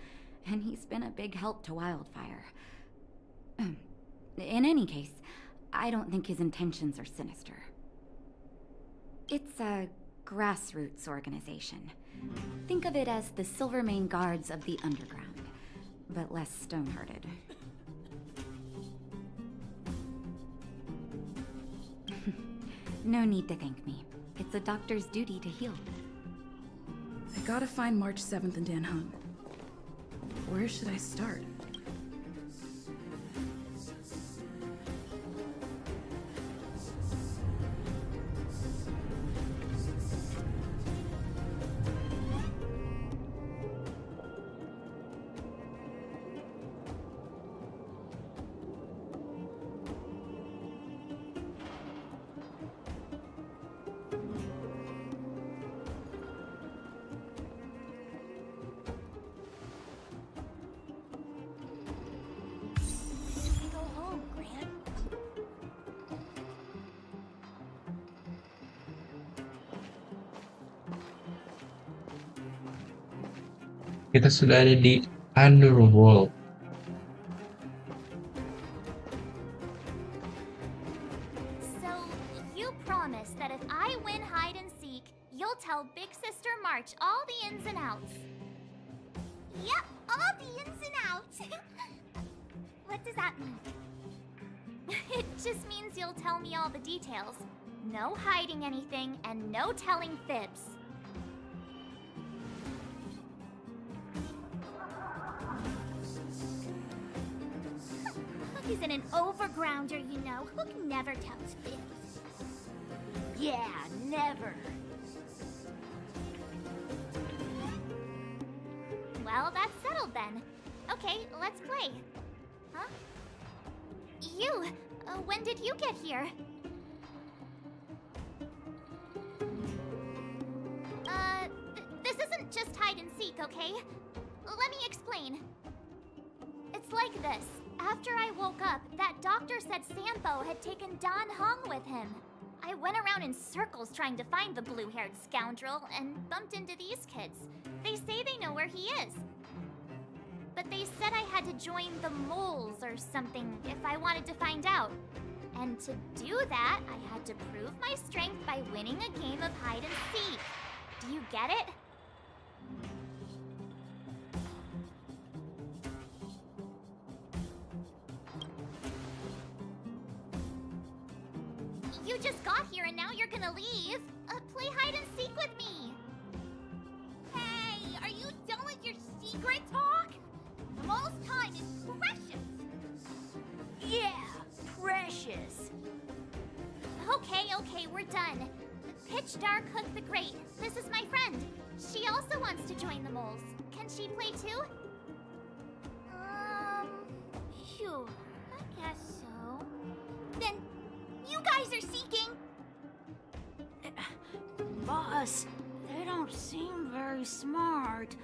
and he's been a big help to Wildfire. In any case, I don't think his intentions are sinister. It's a grassroots organization. Think of it as the Silvermane Guards of the Underground, but less stone-hearted. No need to thank me. It's a doctor's duty to heal. I gotta find March 7th and Dan Hung. Where should I start? Kita sudah ada di Underworld. So, you promise that if I win hide and seek, you'll tell Big Sister March all the ins and outs. Yep, all the ins and outs. What does that mean? It just means you'll tell me all the details. No hiding anything and no telling fibs. Hook isn't an overgrounder, you know. Hook never tells fibs. Yeah, never. Well, that's settled then. Okay, let's play. Huh? You! When did you get here? This isn't just hide and seek, okay? Let me explain. It's like this. After I woke up, that doctor said Sampo had taken Don Hong with him. I went around in circles trying to find the blue-haired scoundrel and bumped into these kids. They say they know where he is. But they said I had to join the moles or something if I wanted to find out. And to do that, I had to prove my strength by winning a game of hide and seek. Do you get it? You just got here and now you're gonna leave. Play hide and seek with me. Hey, are you done with your secret talk? The most time is precious. Yeah, precious. Okay, we're done. Pitch Dark Hook the Great. This is my friend. She also wants to join the moles. Can she play too? Sure, I guess so. Then, you guys are seeking. Boss, they don't seem very smart.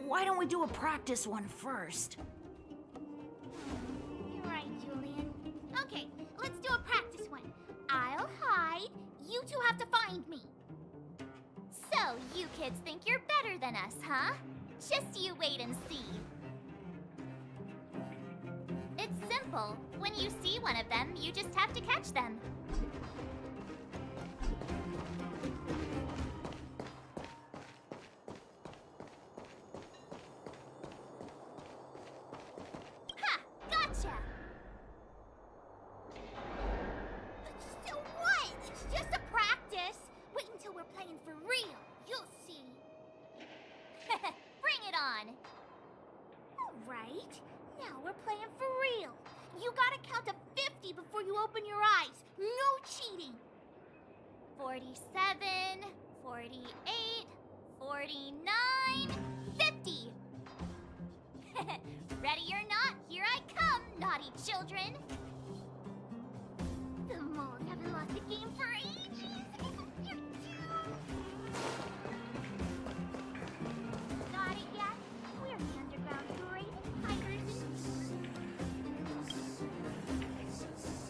Why don't we do a practice one first? You're right, Julian. Okay, let's do a practice one. I'll hide. You two have to find me. So, you kids think you're better than us, huh? Just you wait and see. It's simple. When you see one of them, you just have to catch them. Ha! Gotcha! So what? It's just a practice. Wait until we're playing for real. You'll see. Bring it on! All right. Now we're playing for real. You gotta count to 50 before you open your eyes. No cheating. 47, 48, 49, 50! Ready or not, here I come, naughty children! The moles haven't lost a game for ages. Got it yet? We're the underground greatest hiders in...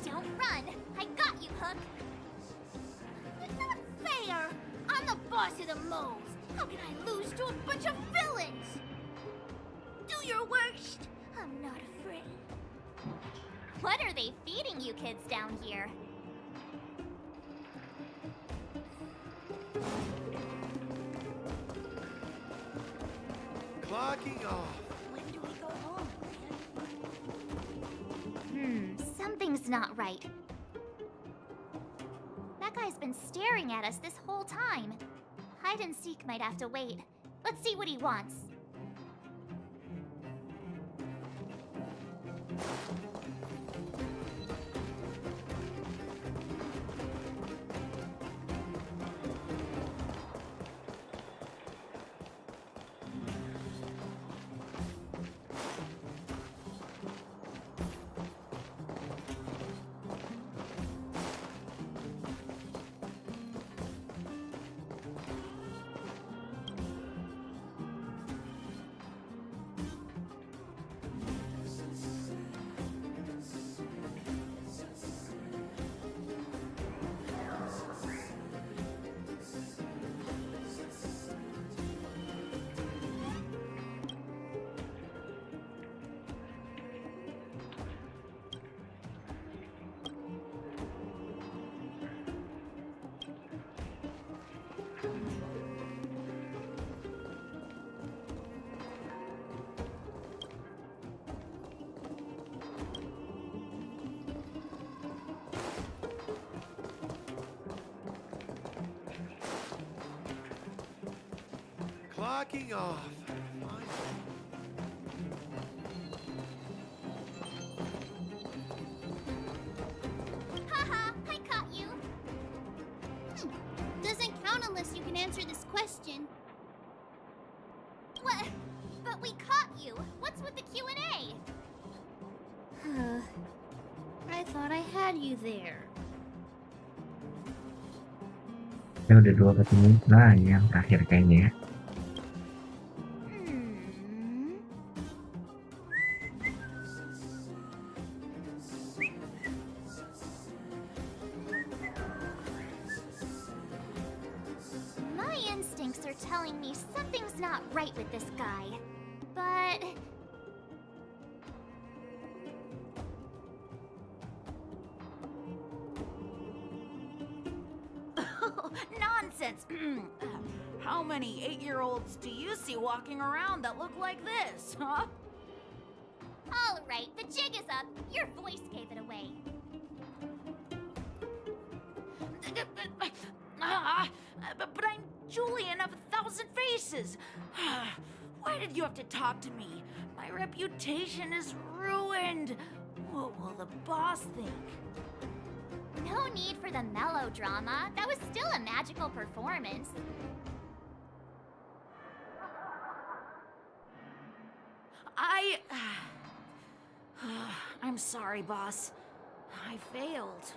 Don't run! I got you, Hook! It's not fair! I'm the boss of the moles! How can I lose to a bunch of villains? Do your worst! I'm not afraid. What are they feeding you kids down here? Clocking off. When do we go home, Something's not right. That guy's been staring at us this whole time. Hide and seek might have to wait. Let's see what he wants. Fucking off. Fine. Haha, I caught you. Doesn't count unless you can answer this question. What? But we caught you. What's with the Q&A? I thought I had you there. Ya udah 2 ketemu. Nah, ini yang terakhir kayaknya ya. My instincts are telling me something's not right with this guy. But... Nonsense! How many 8-year-olds do you see walking around that look like this, huh? All right, the jig is up. Your voice gave it away. But I'm Julian of 1,000 Faces. Why did you have to talk to me? My reputation is ruined. What will the boss think? No need for the melodrama. That was still a magical performance. I'm sorry, boss. I failed.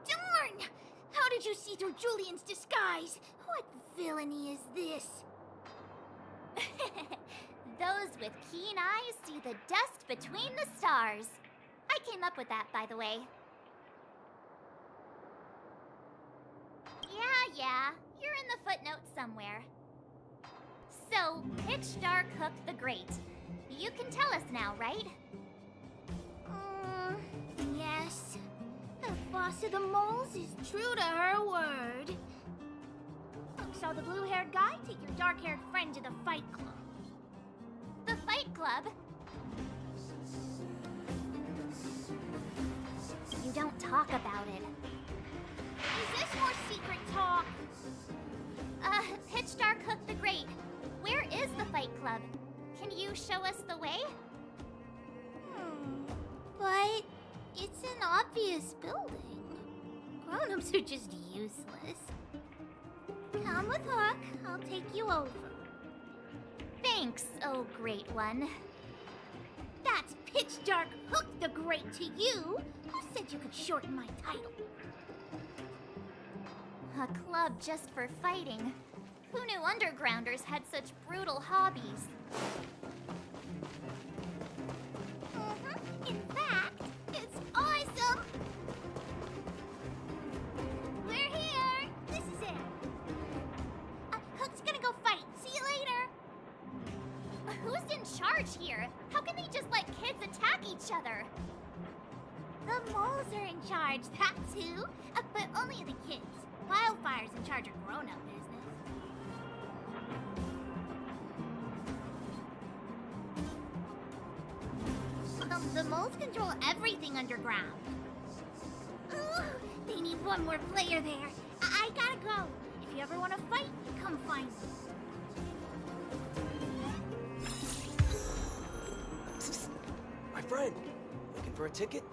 Darn! How did you see through Julian's disguise? What villainy is this? Those with keen eyes see the dust between the stars. I came up with that, by the way. Yeah, you're in the footnotes somewhere. So, Pitch Dark Hook the Great. You can tell us now, right? Yes. The boss of the moles is true to her word. So the blue-haired guy, take your dark-haired friend to the Fight Club. The Fight Club? You don't talk about it. Is this more secret talk? Pitch Dark Hook the Great. Where is the Fight Club? Can you show us the way? But it's an obvious building. Grown-ups are just useless. Come with Hook. I'll take you over. Thanks, oh great one. That's Pitch Dark Hook the Great to you. Who said you could shorten my title? A club just for fighting. Who knew undergrounders had such brutal hobbies? In fact, it's awesome! We're here! This is it! Hook's gonna go fight. See you later! Who's in charge here? How can they just let kids attack each other? The moles are in charge, that's who. But only the kids. Wildfire's in charge of grown-up business. The moles control everything underground. Ooh, they need one more player there. I gotta go. If you ever want to fight, come find me. My friend, looking for a ticket?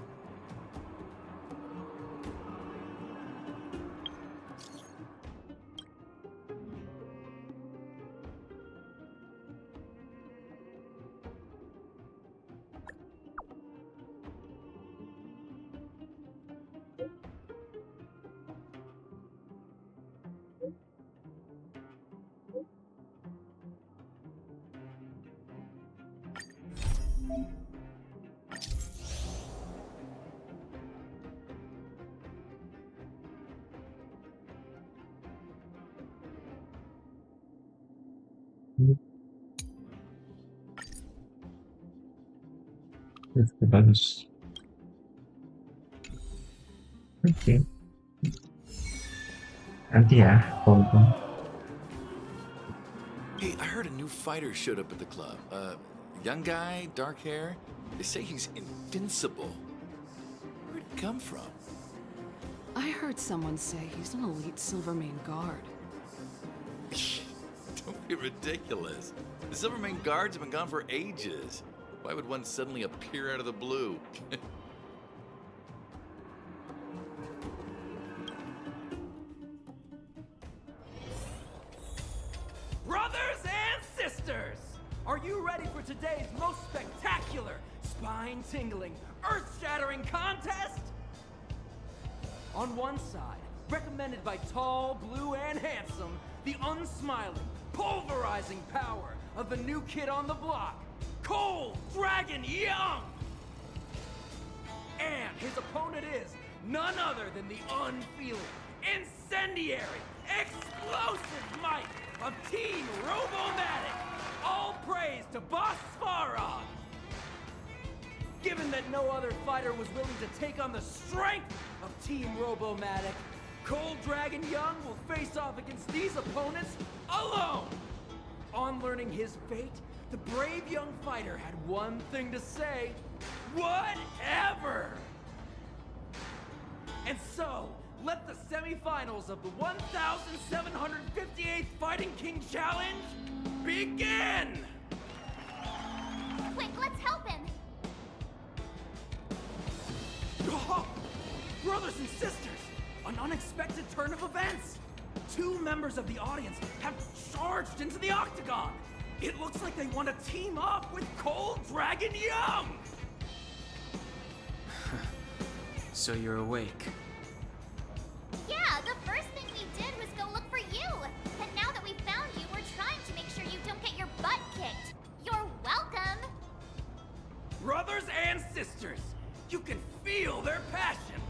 Bagus. Oke. Nanti ya, kompon. Hey, I heard a new fighter showed up at the club. Young guy, dark hair. They say he's invincible. Where'd he come from? I heard someone say he's an elite Silvermane guard. Don't be ridiculous. The Silvermane guards have been gone for ages. Why would one suddenly appear out of the blue? Brothers and sisters, are you ready for today's most spectacular, spine-tingling, earth-shattering contest? On one side, recommended by tall, blue, and handsome, the unsmiling, pulverizing power of the new kid on the block, Cold Dragon Young! And his opponent is none other than the unfeeling, incendiary, explosive might of Team Robomatic! All praise to Boss Svarog! Given that no other fighter was willing to take on the strength of Team Robomatic, Cold Dragon Young will face off against these opponents alone! On learning his fate, the brave young fighter had one thing to say: whatever! And so, let the semifinals of the 1,758th Fighting King Challenge begin! Quick, let's help him! Oh, brothers and sisters, an unexpected turn of events! Two members of the audience have charged into the octagon! It looks like they want to team up with Cold Dragon Young! So you're awake. Yeah, the first thing we did was go look for you! And now that we found you, we're trying to make sure you don't get your butt kicked! You're welcome! Brothers and sisters, you can feel their passion!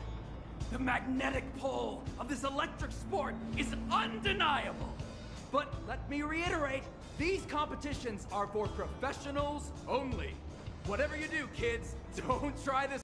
The magnetic pull of this electric sport is undeniable! But let me reiterate, these competitions are for professionals only. Whatever you do, kids, don't try this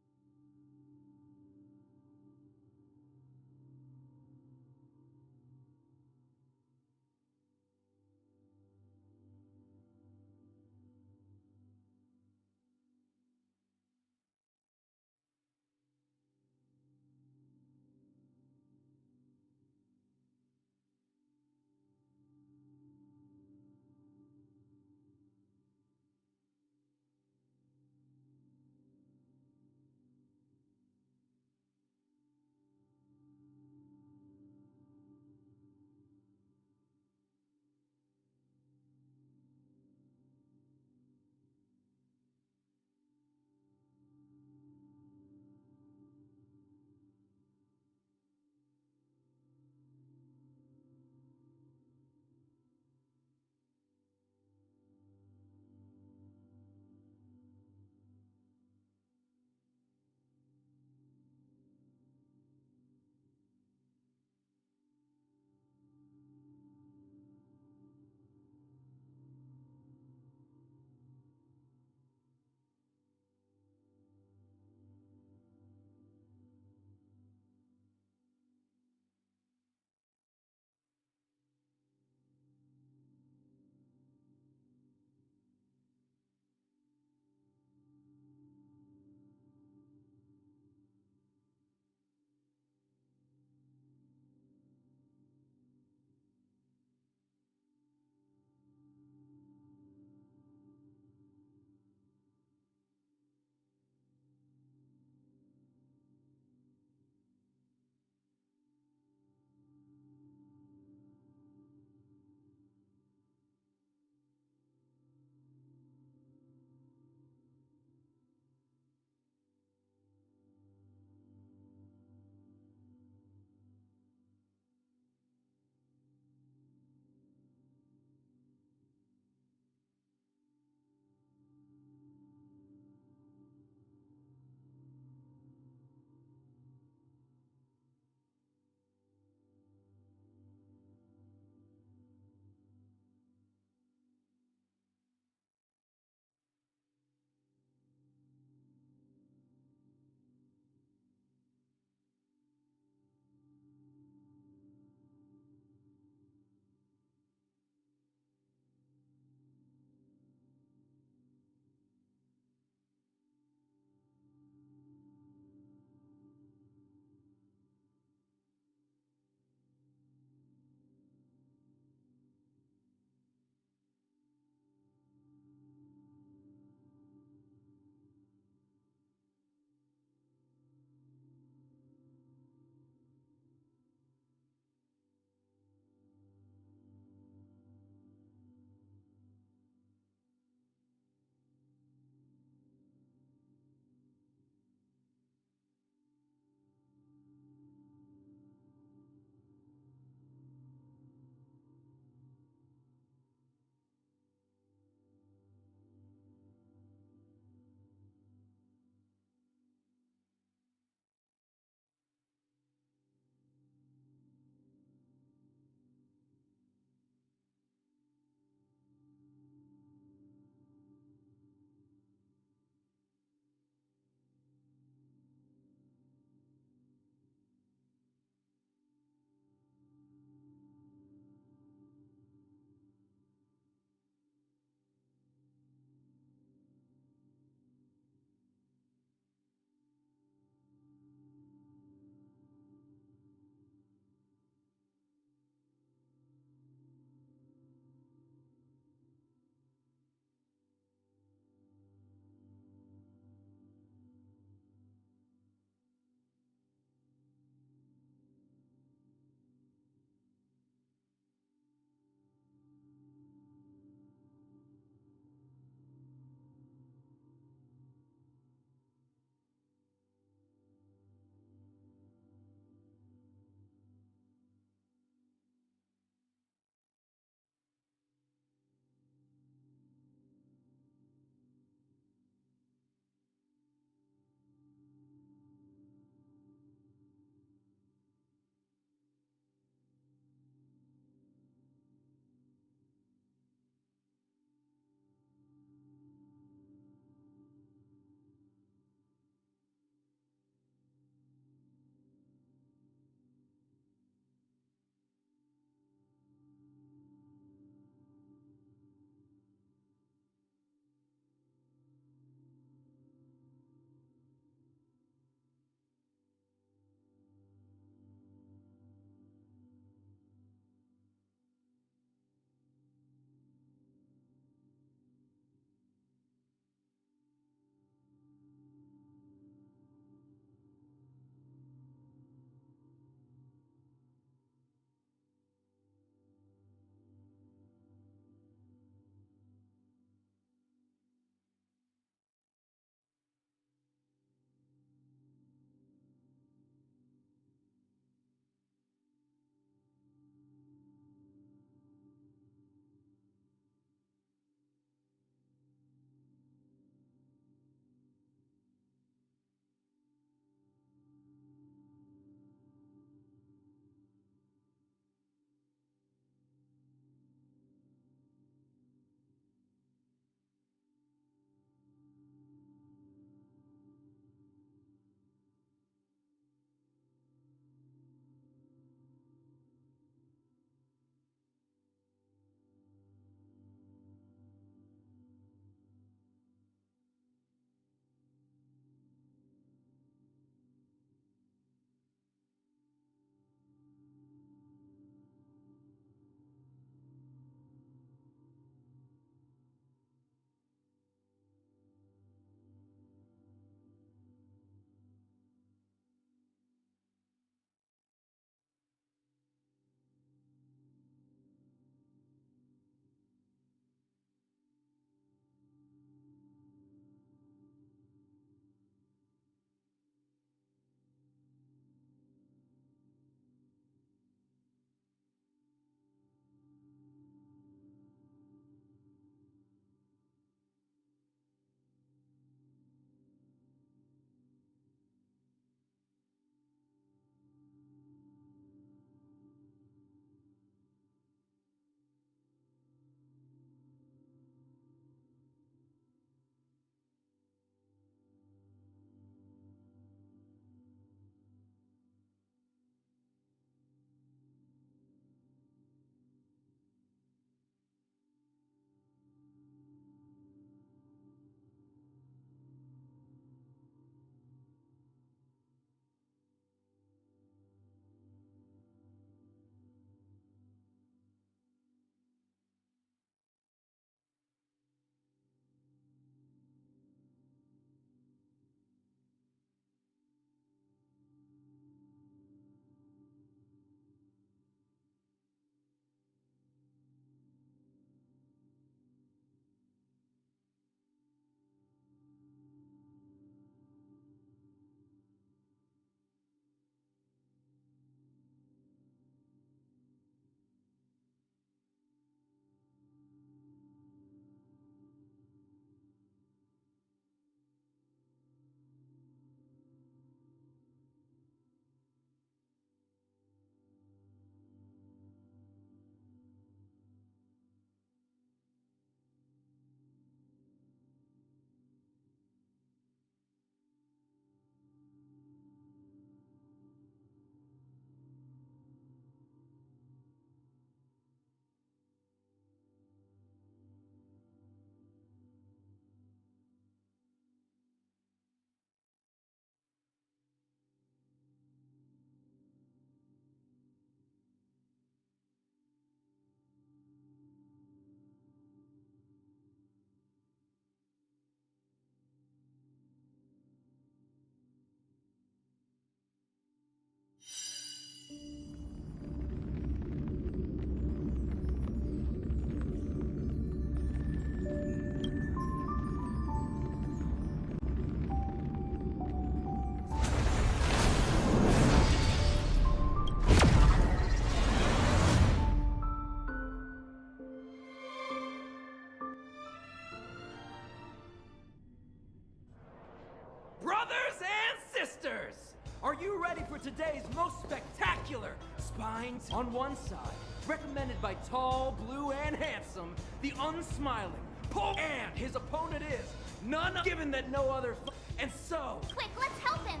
today's most spectacular spines on one side, recommended by tall, blue, and handsome, the unsmiling Paul, and his opponent is none given that no other and so Quick, let's help him!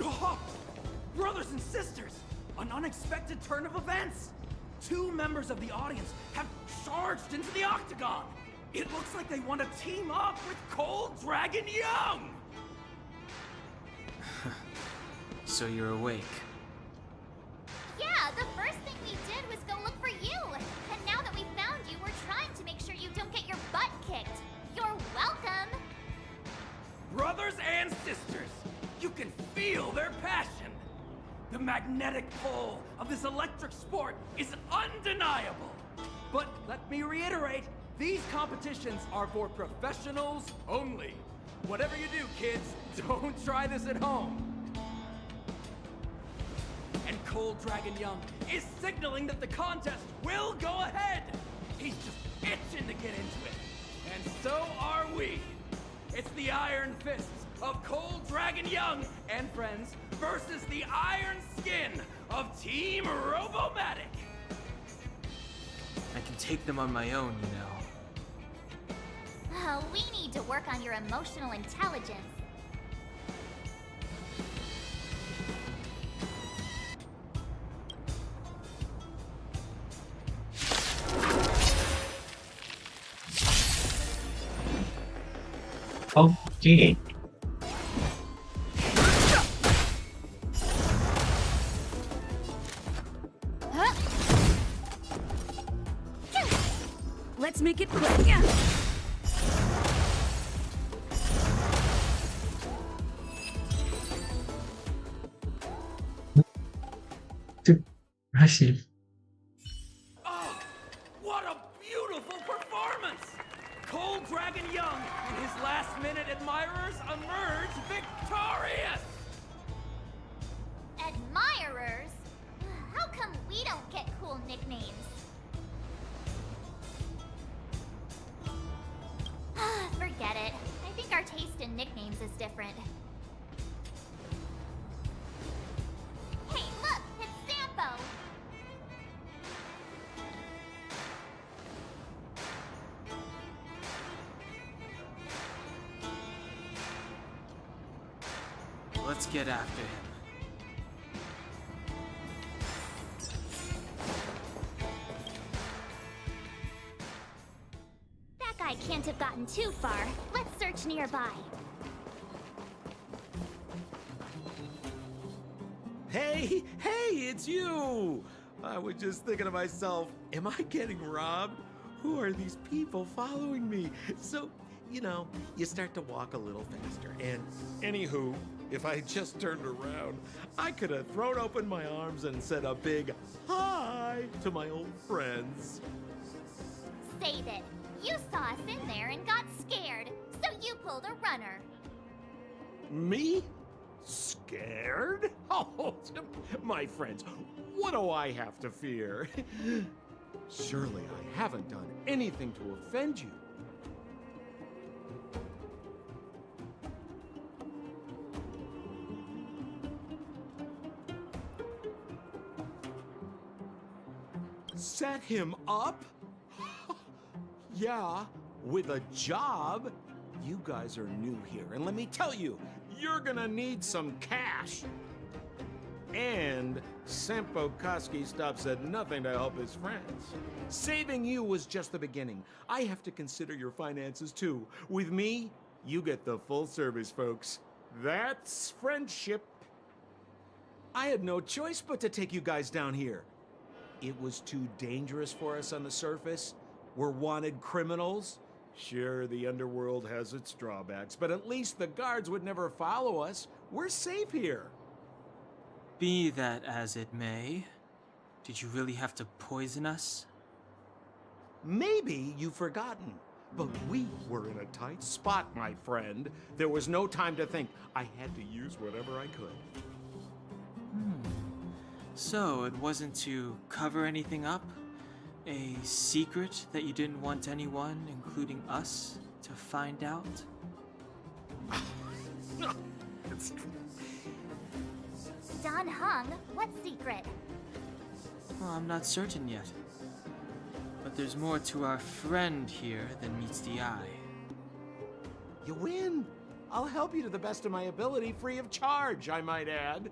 oh, brothers and sisters, an unexpected turn of events. 2 members of the audience have charged into the octagon. It looks like they want to team up with Cold Dragon Young. So you're awake. Yeah, the first thing we did was go look for you! And now that we found you, we're trying to make sure you don't get your butt kicked. You're welcome! Brothers and sisters, you can feel their passion. The magnetic pull of this electric sport is undeniable. But let me reiterate, these competitions are for professionals only. Whatever you do, kids, don't try this at home. And Cold Dragon Young is signaling that the contest will go ahead. He's just itching to get into it. And so are we. It's the Iron Fists of Cold Dragon Young and friends versus the Iron Skin of Team Robomatic. I can take them on my own, you know. Oh, we need to work on your emotional intelligence. Okay. Let's make it quick. Yeah. Berhasil. Oh, what a beautiful performance! Cold Dragon Young and his last-minute admirers emerge victorious! Admirers? How come we don't get cool nicknames? Forget it. I think our taste in nicknames is different. Hey, look! It's Sampo! Let's get after him. That guy can't have gotten too far. Let's search nearby. Hey, it's you! I was just thinking to myself, am I getting robbed? Who are these people following me? So, you know, you start to walk a little faster. And anywho, if I just turned around, I could have thrown open my arms and said a big hi to my old friends. Save it. You saw us in there and got scared, so you pulled a runner. Me? Scared? Oh, my friends, what do I have to fear? Surely I haven't done anything to offend you. Set him up? Yeah, with a job? You guys are new here, and let me tell you, you're gonna need some cash. And Sampo Koski stops at nothing to help his friends. Saving you was just the beginning. I have to consider your finances too. With me, you get the full service, folks. That's friendship. I had no choice but to take you guys down here. It was too dangerous for us on the surface. We're wanted criminals. Sure, the underworld has its drawbacks, but at least the guards would never follow us. We're safe here. Be that as it may, did you really have to poison us? Maybe you've forgotten, but we were in a tight spot, my friend. There was no time to think. I had to use whatever I could. So, it wasn't to cover anything up? A secret that you didn't want anyone, including us, to find out? Don Hung, what secret? Well, I'm not certain yet. But there's more to our friend here than meets the eye. You win! I'll help you to the best of my ability, free of charge, I might add.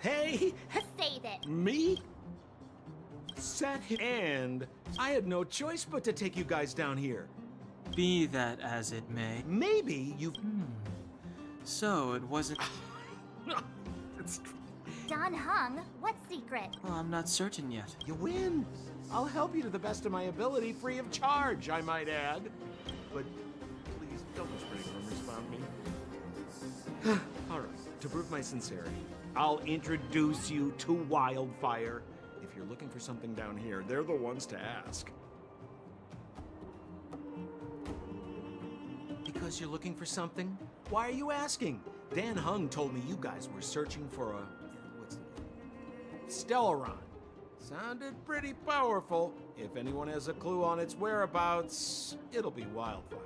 Hey! Save it. Me? Set and I had no choice but to take you guys down here. Be that as it may. Maybe you've... So, it wasn't... Don Hung, what secret? Well, I'm not certain yet. You win! I'll help you to the best of my ability, free of charge, I might add. But please, don't restrain or respond me. All right, to prove my sincerity, I'll introduce you to Wildfire. If you're looking for something down here, they're the ones to ask. Because you're looking for something? Why are you asking? Dan Hung told me you guys were searching for a... what's the name? Stellaron. Sounded pretty powerful. If anyone has a clue on its whereabouts, it'll be Wildfire.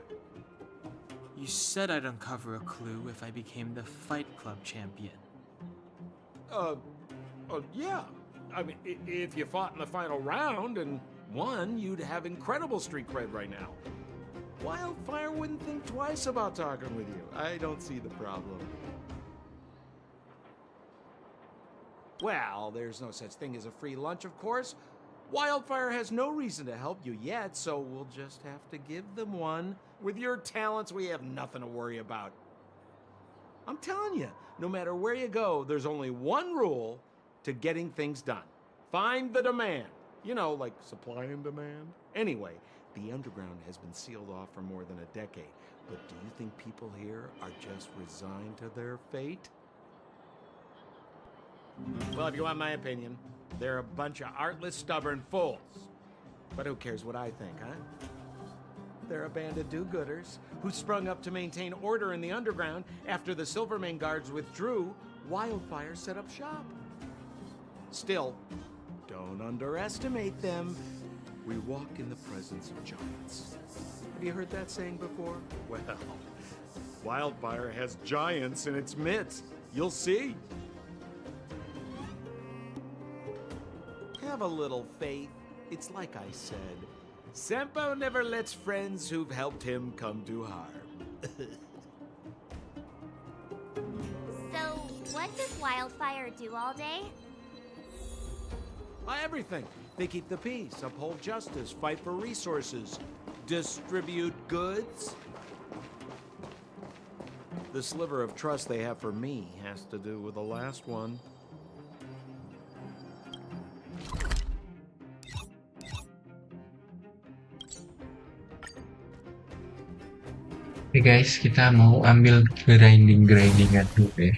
You said I'd uncover a clue if I became the Fight Club champion. Yeah. I mean, if you fought in the final round and won, you'd have incredible street cred right now. Wildfire wouldn't think twice about talking with you. I don't see the problem. Well, there's no such thing as a free lunch, of course. Wildfire has no reason to help you yet, so we'll just have to give them one. With your talents, we have nothing to worry about. I'm telling you, no matter where you go, there's only one rule to getting things done. Find the demand. You know, like supply and demand. Anyway, the underground has been sealed off for more than a decade. But do you think people here are just resigned to their fate? Well, if you want my opinion, they're a bunch of artless, stubborn fools. But who cares what I think, huh? They're a band of do-gooders who sprung up to maintain order in the underground after the Silvermane guards withdrew. Wildfire set up shop. Still, don't underestimate them. We walk in the presence of giants. Have you heard that saying before? Well, Wildfire has giants in its midst. You'll see. Have a little faith. It's like I said. Senpo never lets friends who've helped him come to harm. So, what does Wildfire do all day? Everything. They keep the peace, uphold justice, fight for resources, distribute goods. The sliver of trust they have for me has to do with the last one. Oke guys, kita mau ambil grindingan dulu ya.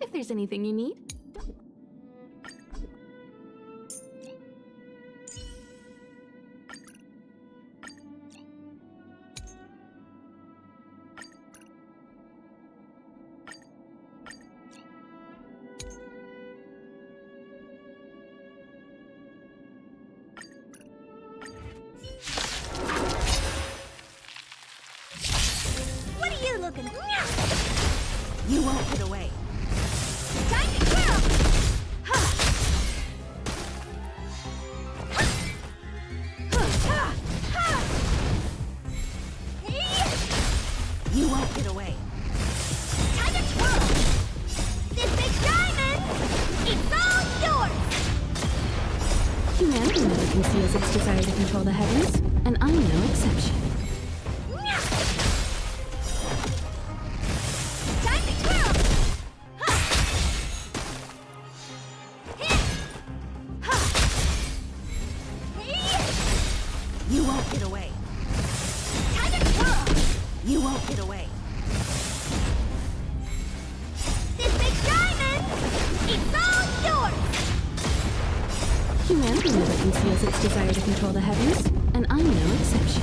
If there's anything you need. What are you looking for? You won't get away. Time to twirl! You won't get away. Time to twirl! This big diamond, it's all yours! Humanity never conceals its desire to control the heavens, and I'm no exception. Time to twirl! You won't get away. Time to twirl! You won't get away. This big diamond, it's all yours! Humanity never conceals its desire to control the heavens, and I'm no exception.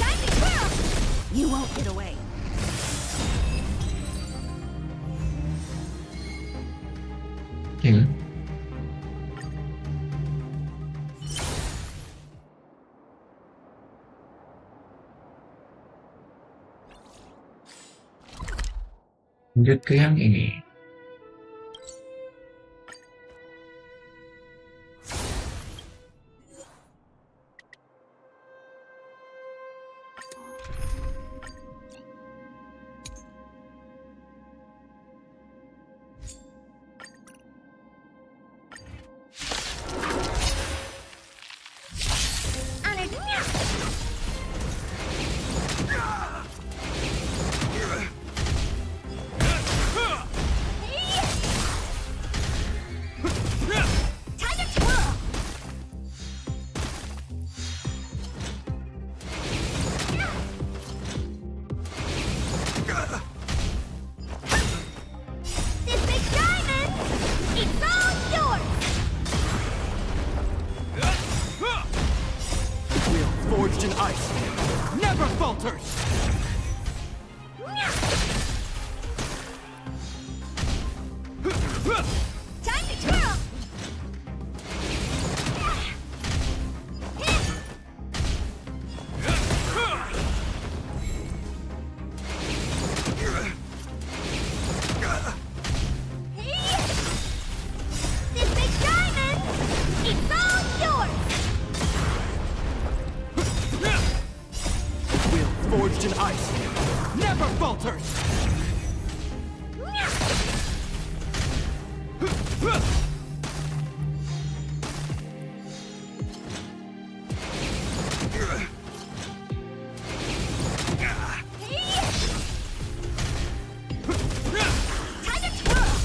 Time to twirl! You won't get away. Kill. Lanjut ke yang ini. Forged in ice, never falters! Time to twirl! This big diamond, it's all yours! Will forged in ice, never falters! Time to twirl!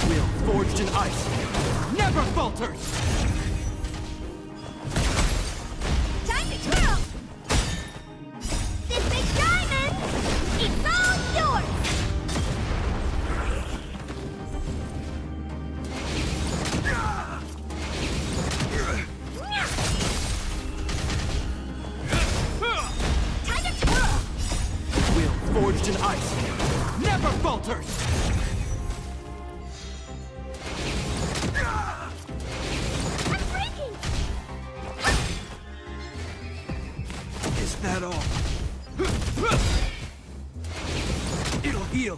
Will forged in ice, never falters! Time to twirl! This big diamond, it's all yours! Time to twirl! Will forged in ice, never falters! I'm breaking! Is that all? It'll heal.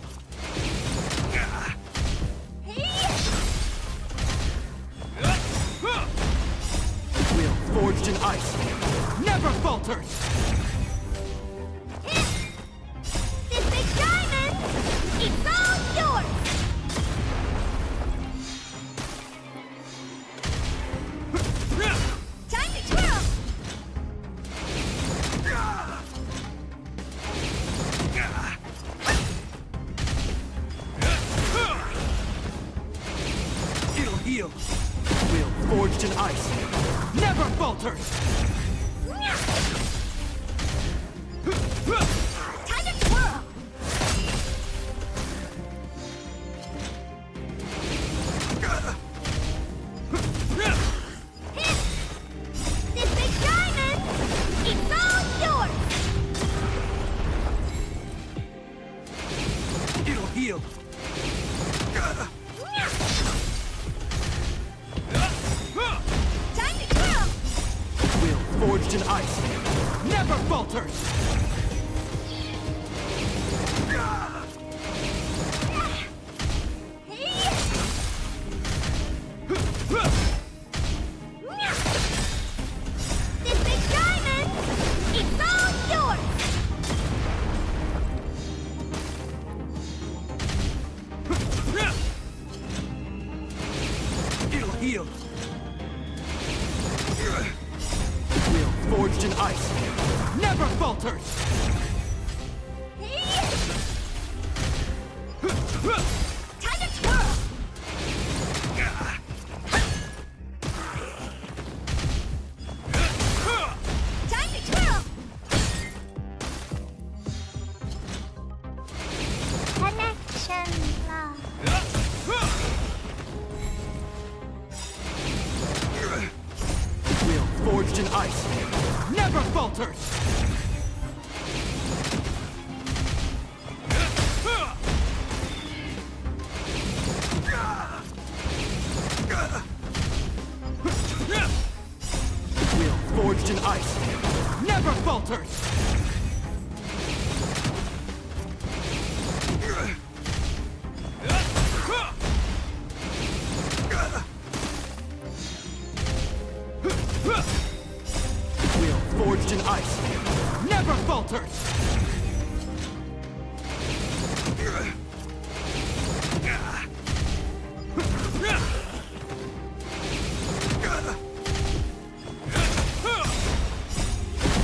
Will forged in ice, never falters! This big diamond, it's all yours! Time to twirl! It'll heal. Will forged in ice, never falters! Time to twirl! This big diamond, it's all yours! It'll heal. Time forged in ice never falters! This big diamond, it's all yours! It'll heal. Will forged in ice never falters! Time to twirl! Time to twirl! Connection lost. Will forged in ice never falters! Will forged in ice never falters! Will forged in ice never falters!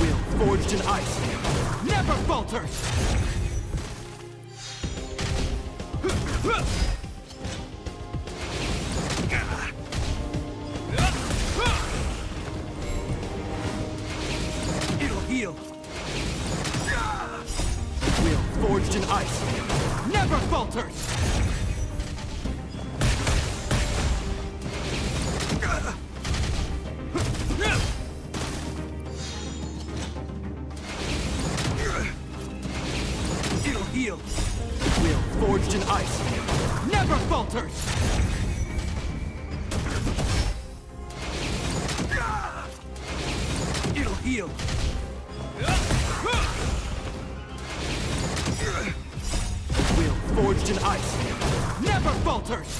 Will forged in ice never falters! It'll heal. Will forged in ice never falters! It'll heal. Will forged in ice never falters! It'll heal. Will forged in ice never falters!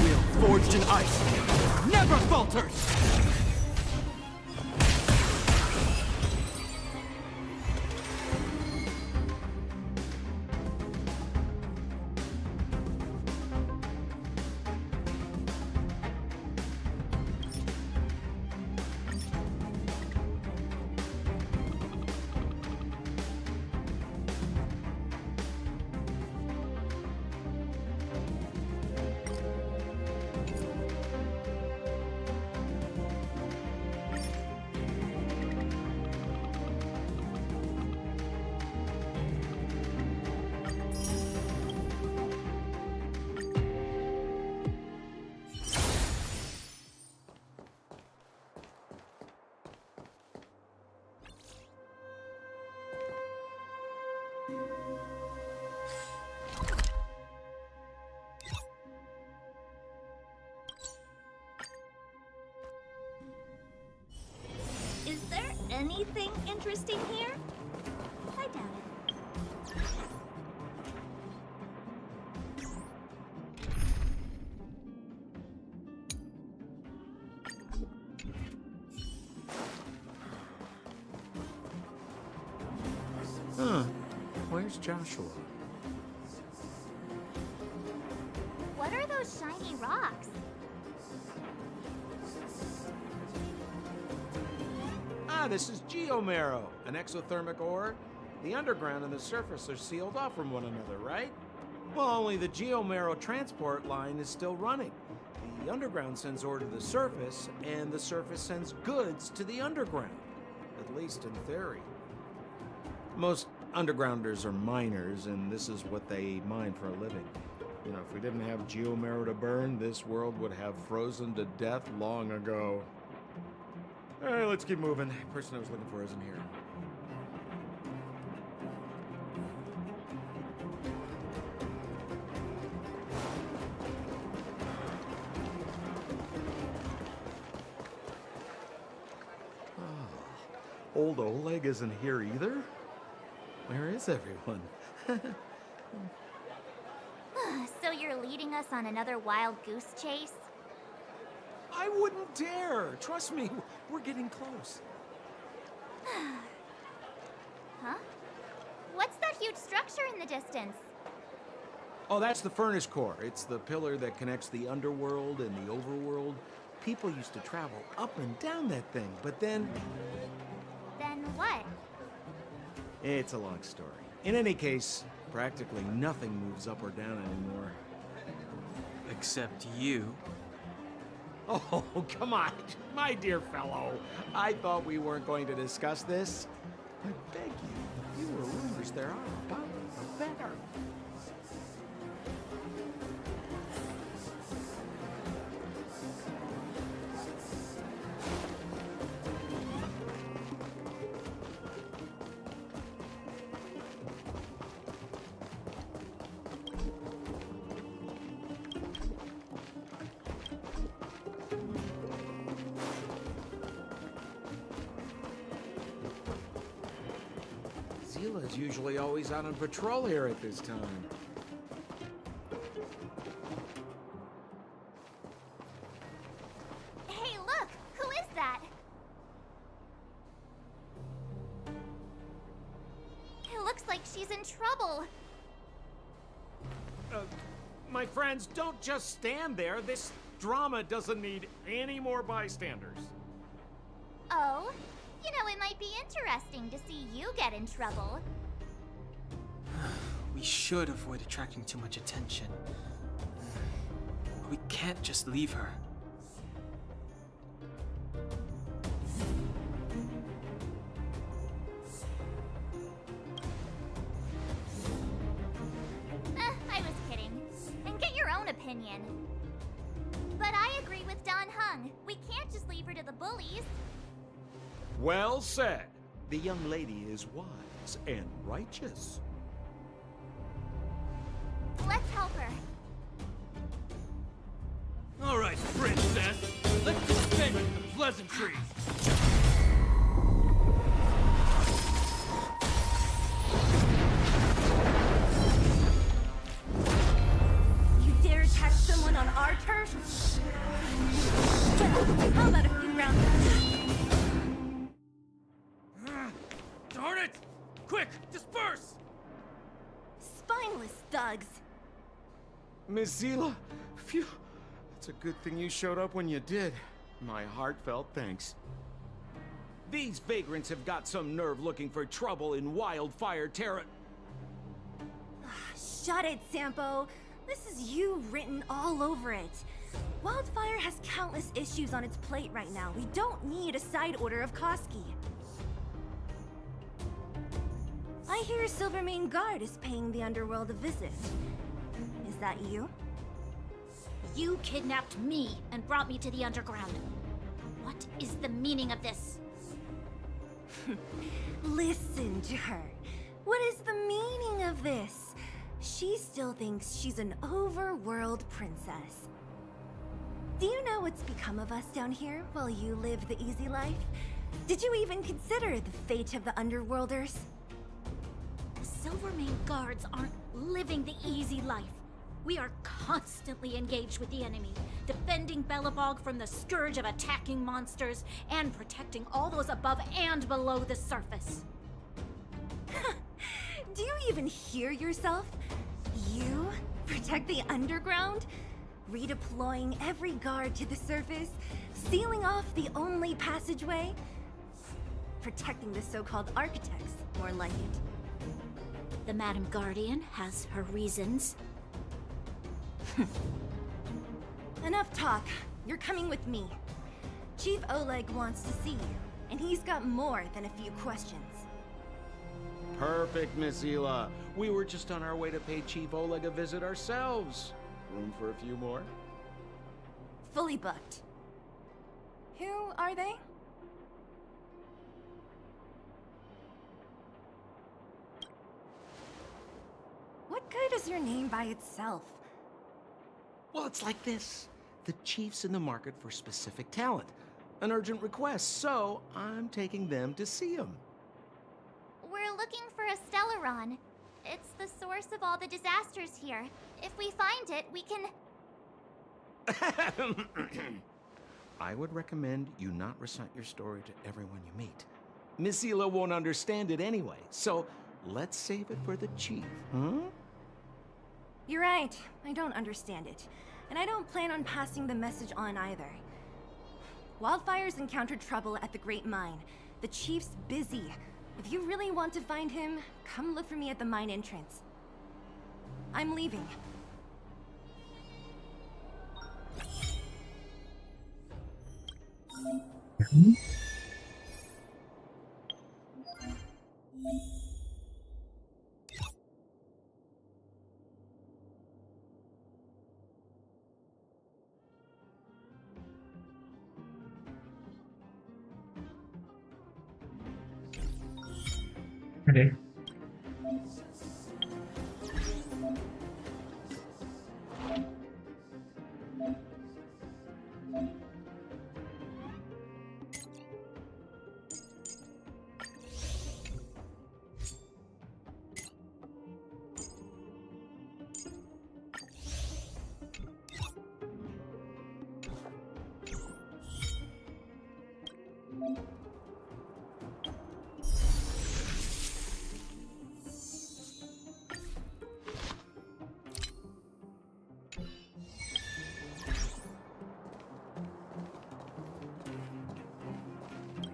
Will forged in ice never falters! Is there anything interesting here? I doubt it. Huh. Where's Joshua? What are those shiny rocks? Ah, this is geomarrow, an exothermic ore. The underground and the surface are sealed off from one another, right? Well, only the geomarrow transport line is still running. The underground sends ore to the surface, and the surface sends goods to the underground. At least in theory. Most undergrounders are miners, and this is what they mine for a living. You know, if we didn't have geomarrow to burn, this world would have frozen to death long ago. All right, let's keep moving. The person I was looking for isn't here. Old Oleg isn't here either? Where is everyone? So you're leading us on another wild goose chase? I wouldn't dare. Trust me, we're getting close. Huh? What's that huge structure in the distance? Oh, that's the furnace core. It's the pillar that connects the underworld and the overworld. People used to travel up and down that thing, but then... Then what? It's a long story. In any case, practically nothing moves up or down anymore. Except you. Oh, come on, my dear fellow. I thought we weren't going to discuss this. I beg you, fewer rumors there are about me, the better. Zila's usually always out on patrol here at this time. Hey, look! Who is that? It looks like she's in trouble. My friends, don't just stand there. This drama doesn't need any more bystanders. Oh? You know, it might be interesting to see you get in trouble. We should avoid attracting too much attention. We can't just leave her. I was kidding. And get your own opinion. But I agree with Don Hung. We can't just leave her to the bullies. Well said. The young lady is wise and righteous. Let's help her. All right, princess. Let's dispense with the pleasantries. You dare attack someone on our turf? Well, how about a few rounds? Darn it! Quick, disperse! Spineless thugs. Miss Zila, phew. It's a good thing you showed up when you did. My heartfelt thanks. These vagrants have got some nerve looking for trouble in Wildfire Terra. Shut it, Sampo. This is you written all over it. Wildfire has countless issues on its plate right now. We don't need a side order of Koski. I hear Silvermane Guard is paying the underworld a visit. Is that you? You kidnapped me and brought me to the underground. What is the meaning of this? Listen to her. What is the meaning of this? She still thinks she's an overworld princess. Do you know what's become of us down here while you live the easy life? Did you even consider the fate of the underworlders? The Silvermane Guards aren't living the easy life. We are constantly engaged with the enemy, defending Belobog from the scourge of attacking monsters and protecting all those above and below the surface. Do you even hear yourself? You protect the underground? Redeploying every guard to the surface? Sealing off the only passageway? Protecting the so-called architects, more like it. The Madam Guardian has her reasons. Enough talk. You're coming with me. Chief Oleg wants to see you, and he's got more than a few questions. Perfect, Miss Zila. We were just on our way to pay Chief Oleg a visit ourselves. Room for a few more? Fully booked. Who are they? What good is your name by itself? Well, it's like this. The chief's in the market for specific talent. an urgent request, so I'm taking them to see him. We're looking for a Stellaron. It's the source of all the disasters here. If we find it, we can... I would recommend you not recite your story to everyone you meet. Miss Hila won't understand it anyway, so let's save it for the chief, huh? You're right. I don't understand it. And I don't plan on passing the message on either. Wildfire's encountered trouble at the Great Mine. The chief's busy. If you really want to find him, come look for me at the mine entrance. I'm leaving. Okay.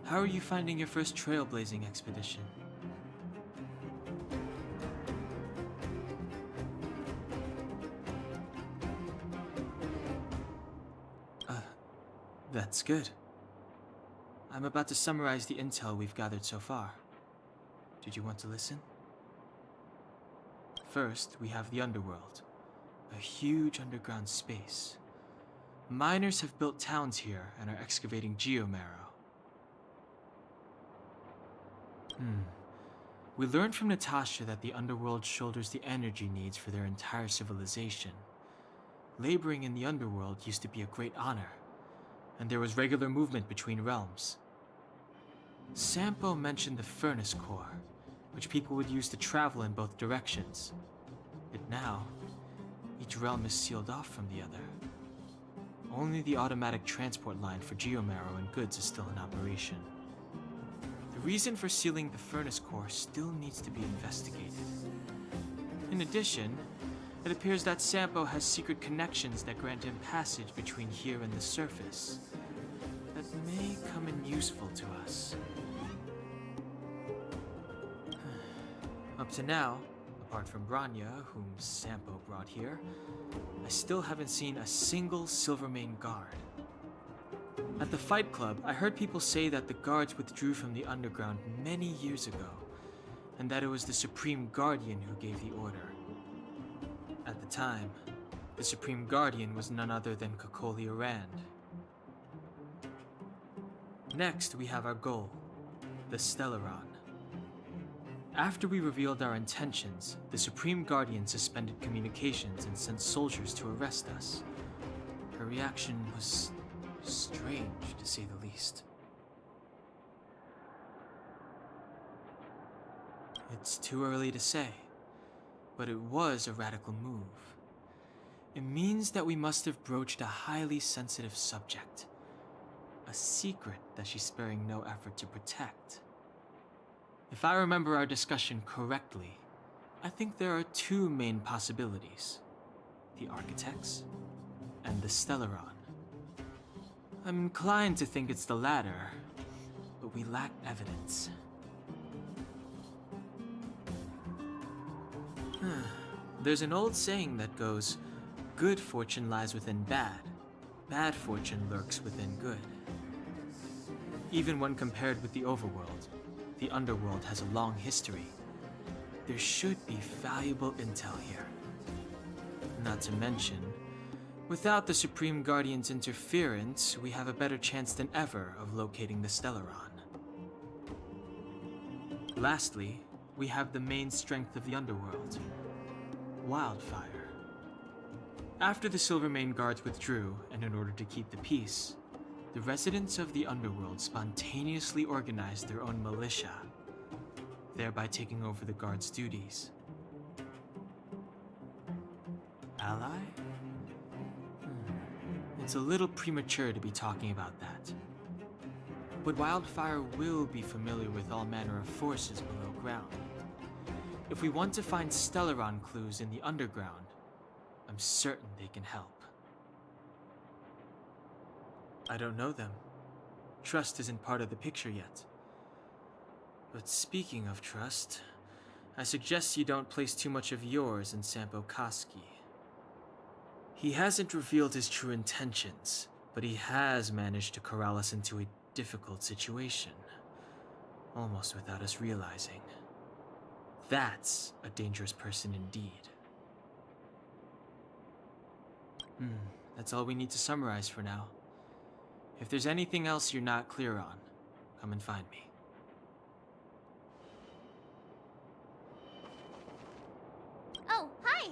How are you finding your first trailblazing expedition? That's good. I'm about to summarize the intel we've gathered so far. Did you want to listen? First, we have the underworld, a huge underground space. Miners have built towns here and are excavating geomarrow. We learned from Natasha that the underworld shoulders the energy needs for their entire civilization. Laboring in the underworld used to be a great honor, and there was regular movement between realms. Sampo mentioned the furnace core, which people would use to travel in both directions. But now, each realm is sealed off from the other. Only the automatic transport line for geomarrow and goods is still in operation. The reason for sealing the furnace core still needs to be investigated. In addition, it appears that Sampo has secret connections that grant him passage between here and the surface that may come in useful to us. Up to now, apart from Branya, whom Sampo brought here, I still haven't seen a single Silvermane guard. At the Fight Club, I heard people say that the guards withdrew from the underground many years ago, and that it was the Supreme Guardian who gave the order. At the time, the Supreme Guardian was none other than Cocolia Rand. Next, we have our goal, the Stellaron. After we revealed our intentions, the Supreme Guardian suspended communications and sent soldiers to arrest us. Her reaction was strange, to say the least. It's too early to say, but it was a radical move. It means that we must have broached a highly sensitive subject, a secret that she's sparing no effort to protect. If I remember our discussion correctly, I think there are two main possibilities: the Architects and the Stellaron. I'm inclined to think it's the latter, but we lack evidence. There's an old saying that goes, good fortune lies within bad, bad fortune lurks within good. Even when compared with the overworld, the underworld has a long history. There should be valuable intel here. Not to mention, without the Supreme Guardian's interference, we have a better chance than ever of locating the Stellaron. Lastly, we have the main strength of the underworld, wildfire. After the Silvermane guards withdrew, and in order to keep the peace, the the residents of the underworld spontaneously organized their own militia, thereby taking over the guard's duties. Ally? It's a little premature to be talking about that. But Wildfire will be familiar with all manner of forces below ground. If we want to find Stellaron clues in the underground, I'm certain they can help. I don't know them. Trust isn't part of the picture yet. But speaking of trust, I suggest you don't place too much of yours in Sampo Koski. He hasn't revealed his true intentions, but he has managed to corral us into a difficult situation, almost without us realizing. That's a dangerous person indeed. That's all we need to summarize for now. If there's anything else you're not clear on, come and find me. Oh, hi!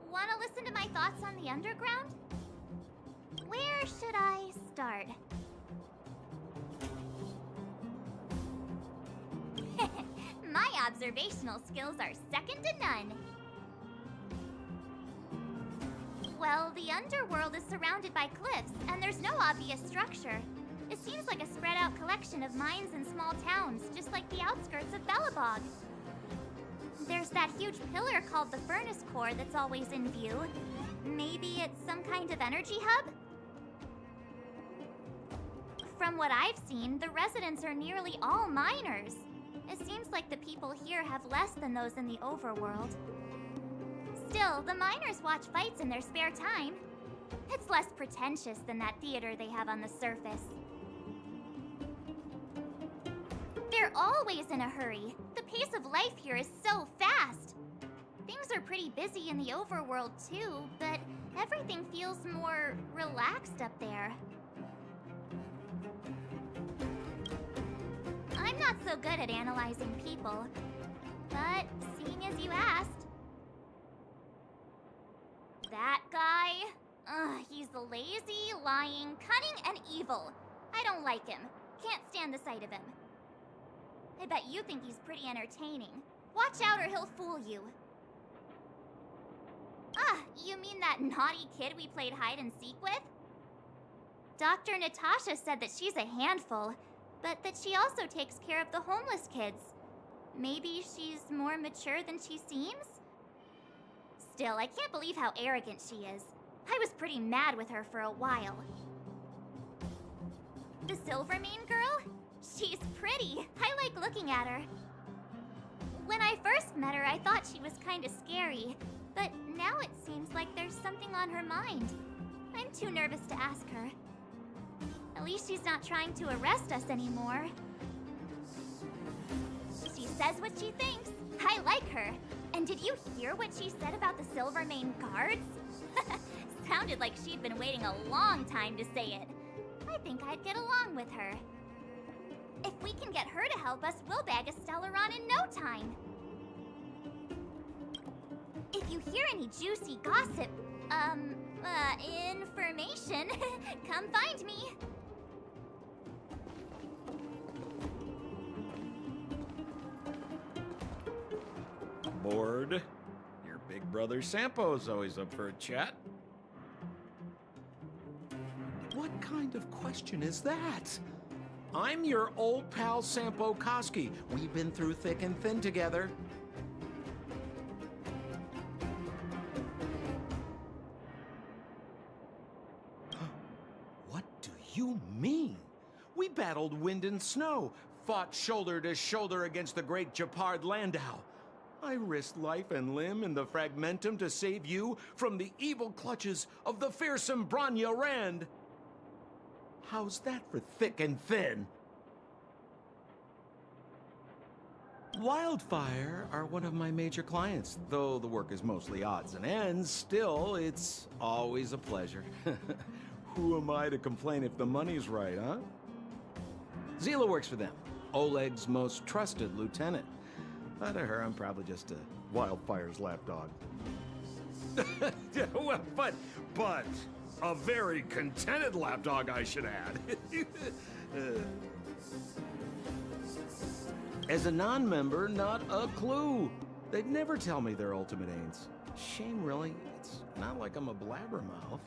Wanna listen to my thoughts on the underground? Where should I start? My observational skills are second to none. Well, the underworld is surrounded by cliffs, and there's no obvious structure. It seems like a spread out collection of mines and small towns, just like the outskirts of Belobog. There's that huge pillar called the Furnace Core that's always in view. Maybe it's some kind of energy hub? From what I've seen, the residents are nearly all miners. It seems like the people here have less than those in the overworld. Still, the miners watch fights in their spare time. It's less pretentious than that theater they have on the surface. They're always in a hurry. The pace of life here is so fast. Things are pretty busy in the overworld too, but everything feels more relaxed up there. I'm not so good at analyzing people, but seeing as you asked... That guy? He's lazy, lying, cunning, and evil. I don't like him. Can't stand the sight of him. I bet you think he's pretty entertaining. Watch out or he'll fool you. You mean that naughty kid we played hide and seek with? Dr. Natasha said that she's a handful, but that she also takes care of the homeless kids. Maybe she's more mature than she seems? Still, I can't believe how arrogant she is. I was pretty mad with her for a while. The Silvermane girl? She's pretty. I like looking at her. When I first met her, I thought she was kinda scary, but now it seems like there's something on her mind. I'm too nervous to ask her. At least she's not trying to arrest us anymore. She says what she thinks. I like her. And did you hear what she said about the Silvermane guards? Sounded like she'd been waiting a long time to say it. I think I'd get along with her. If we can get her to help us, we'll bag a Stellaron in no time. If you hear any juicy gossip, information, come find me. Bored? Your big brother Sampo's always up for a chat. What kind of question is that? I'm your old pal Sampo Koski. We've been through thick and thin together. What do you mean? We battled wind and snow, fought shoulder to shoulder against the great Japard Landau. I risked life and limb in the Fragmentum to save you from the evil clutches of the fearsome Branya Rand. How's that for thick and thin? Wildfire are one of my major clients. Though the work is mostly odds and ends, still, it's always a pleasure. Who am I to complain if the money's right, huh? Zila works for them, Oleg's most trusted lieutenant. To her, I'm probably just a Wildfire's lapdog. Well, but A very contented lapdog, I should add. As a non-member, not a clue. They'd never tell me their ultimate aims. Shame, really. It's not like I'm a blabbermouth.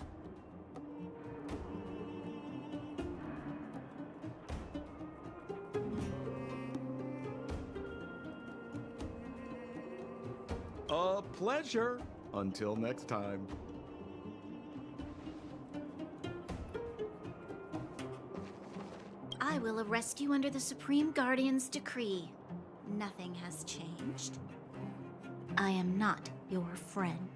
A pleasure. Until next time. I will arrest you under the Supreme Guardian's decree. Nothing has changed. I am not your friend.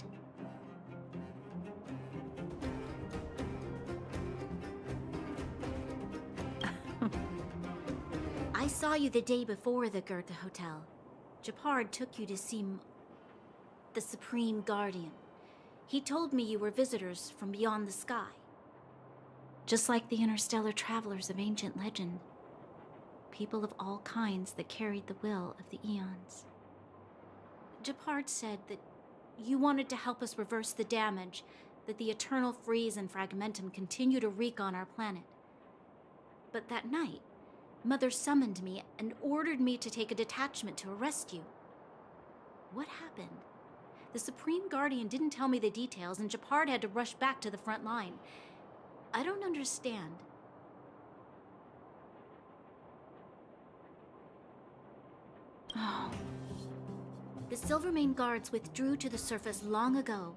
I saw you the day before the Goethe Hotel. Japard took you to see the Supreme Guardian. He told me you were visitors from beyond the sky. Just like the interstellar travelers of ancient legend. People of all kinds that carried the will of the eons. Japard said that you wanted to help us reverse the damage that the eternal freeze and fragmentum continue to wreak on our planet. But that night, Mother summoned me and ordered me to take a detachment to arrest you. What happened? The Supreme Guardian didn't tell me the details, and Japard had to rush back to the front line. I don't understand. Oh. The Silvermane guards withdrew to the surface long ago.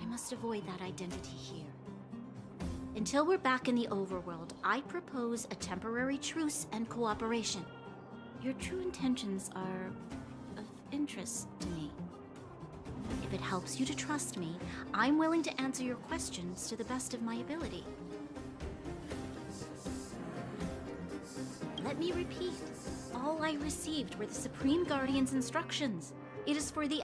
I must avoid that identity here. Until we're back in the overworld, I propose a temporary truce and cooperation. Your true intentions are of interest to me. If it helps you to trust me, I'm willing to answer your questions to the best of my ability. Let me repeat. All I received were the Supreme Guardian's instructions. It is for the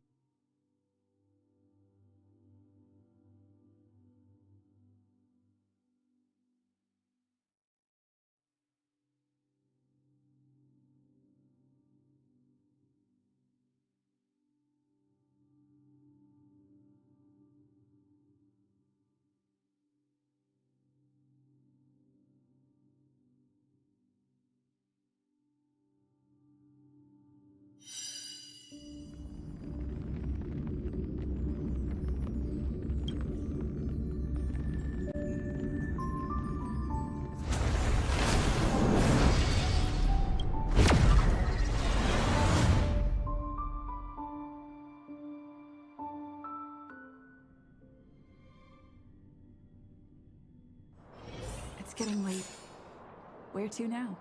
It's getting late. Where to now?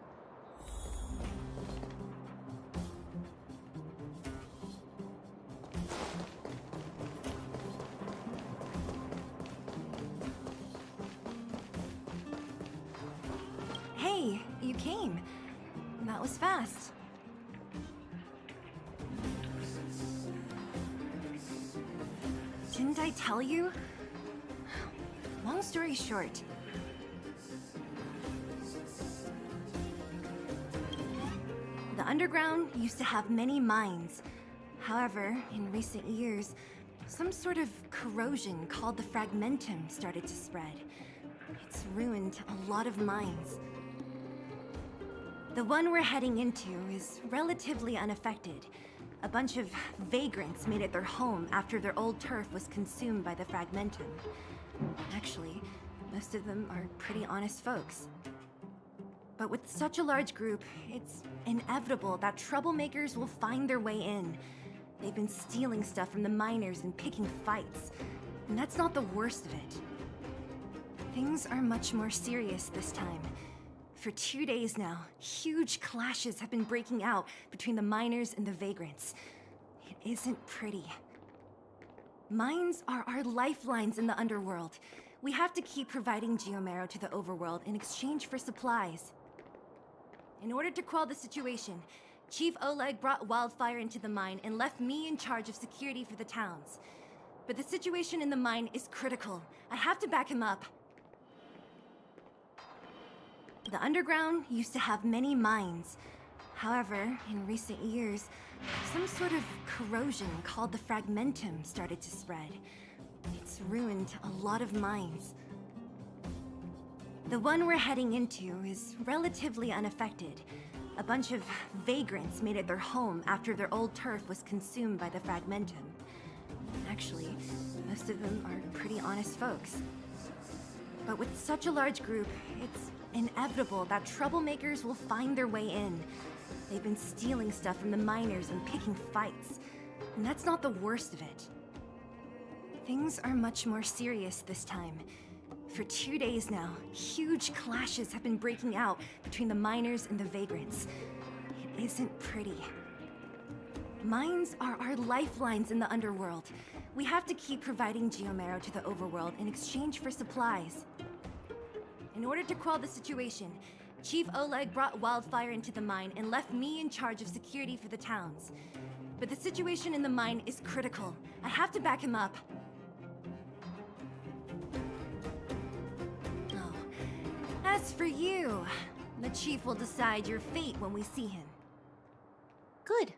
Hey, you came. That was fast. Didn't I tell you? Long story short. The underground used to have many mines. However, in recent years, some sort of corrosion called the fragmentum started to spread. It's ruined a lot of mines. The one we're heading into is relatively unaffected. A bunch of vagrants made it their home after their old turf was consumed by the fragmentum. Actually, most of them are pretty honest folks. But with such a large group, it's inevitable that troublemakers will find their way in. They've been stealing stuff from the miners and picking fights. And that's not the worst of it. Things are much more serious this time. For 2 days now, huge clashes have been breaking out between the miners and the vagrants. It isn't pretty. Mines are our lifelines in the underworld. We have to keep providing Geomero to the overworld in exchange for supplies. In order to quell the situation, Chief Oleg brought wildfire into the mine and left me in charge of security for the towns. But the situation in the mine is critical. I have to back him up. The underground used to have many mines. However, in recent years, some sort of corrosion called the fragmentum started to spread. It's ruined a lot of mines. The one we're heading into is relatively unaffected. A bunch of vagrants made it their home after their old turf was consumed by the fragmentum. Actually, most of them are pretty honest folks. But with such a large group, it's inevitable that troublemakers will find their way in. They've been stealing stuff from the miners and picking fights. And that's not the worst of it. Things are much more serious this time. For 2 days now, huge clashes have been breaking out between the miners and the vagrants. It isn't pretty. Mines are our lifelines in the underworld. We have to keep providing Geomero to the overworld in exchange for supplies. In order to quell the situation, Chief Oleg brought wildfire into the mine and left me in charge of security for the towns. But the situation in the mine is critical. I have to back him up. Oh, as for you, the Chief will decide your fate when we see him. Good.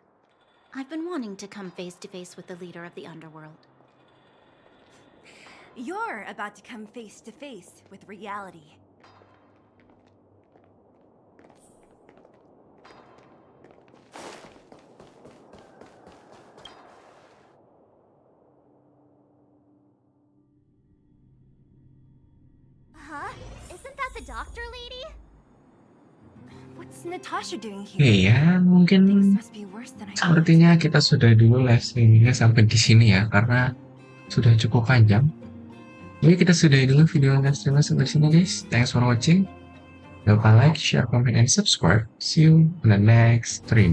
I've been wanting to come face to face with the leader of the underworld. You're about to come face to face with reality. Huh? Isn't that the doctor lady? What's Natasha doing Oke here? ya, mungkin Must be worse than I thought. sepertinya kita sudah dulu live streamingnya sampai di sini ya, karena sudah cukup panjang. Jadi kita sudahi dulu video live streamingnya sampai sini guys. Thanks for watching. Jangan lupa like, share, comment, and subscribe. See you in the next stream.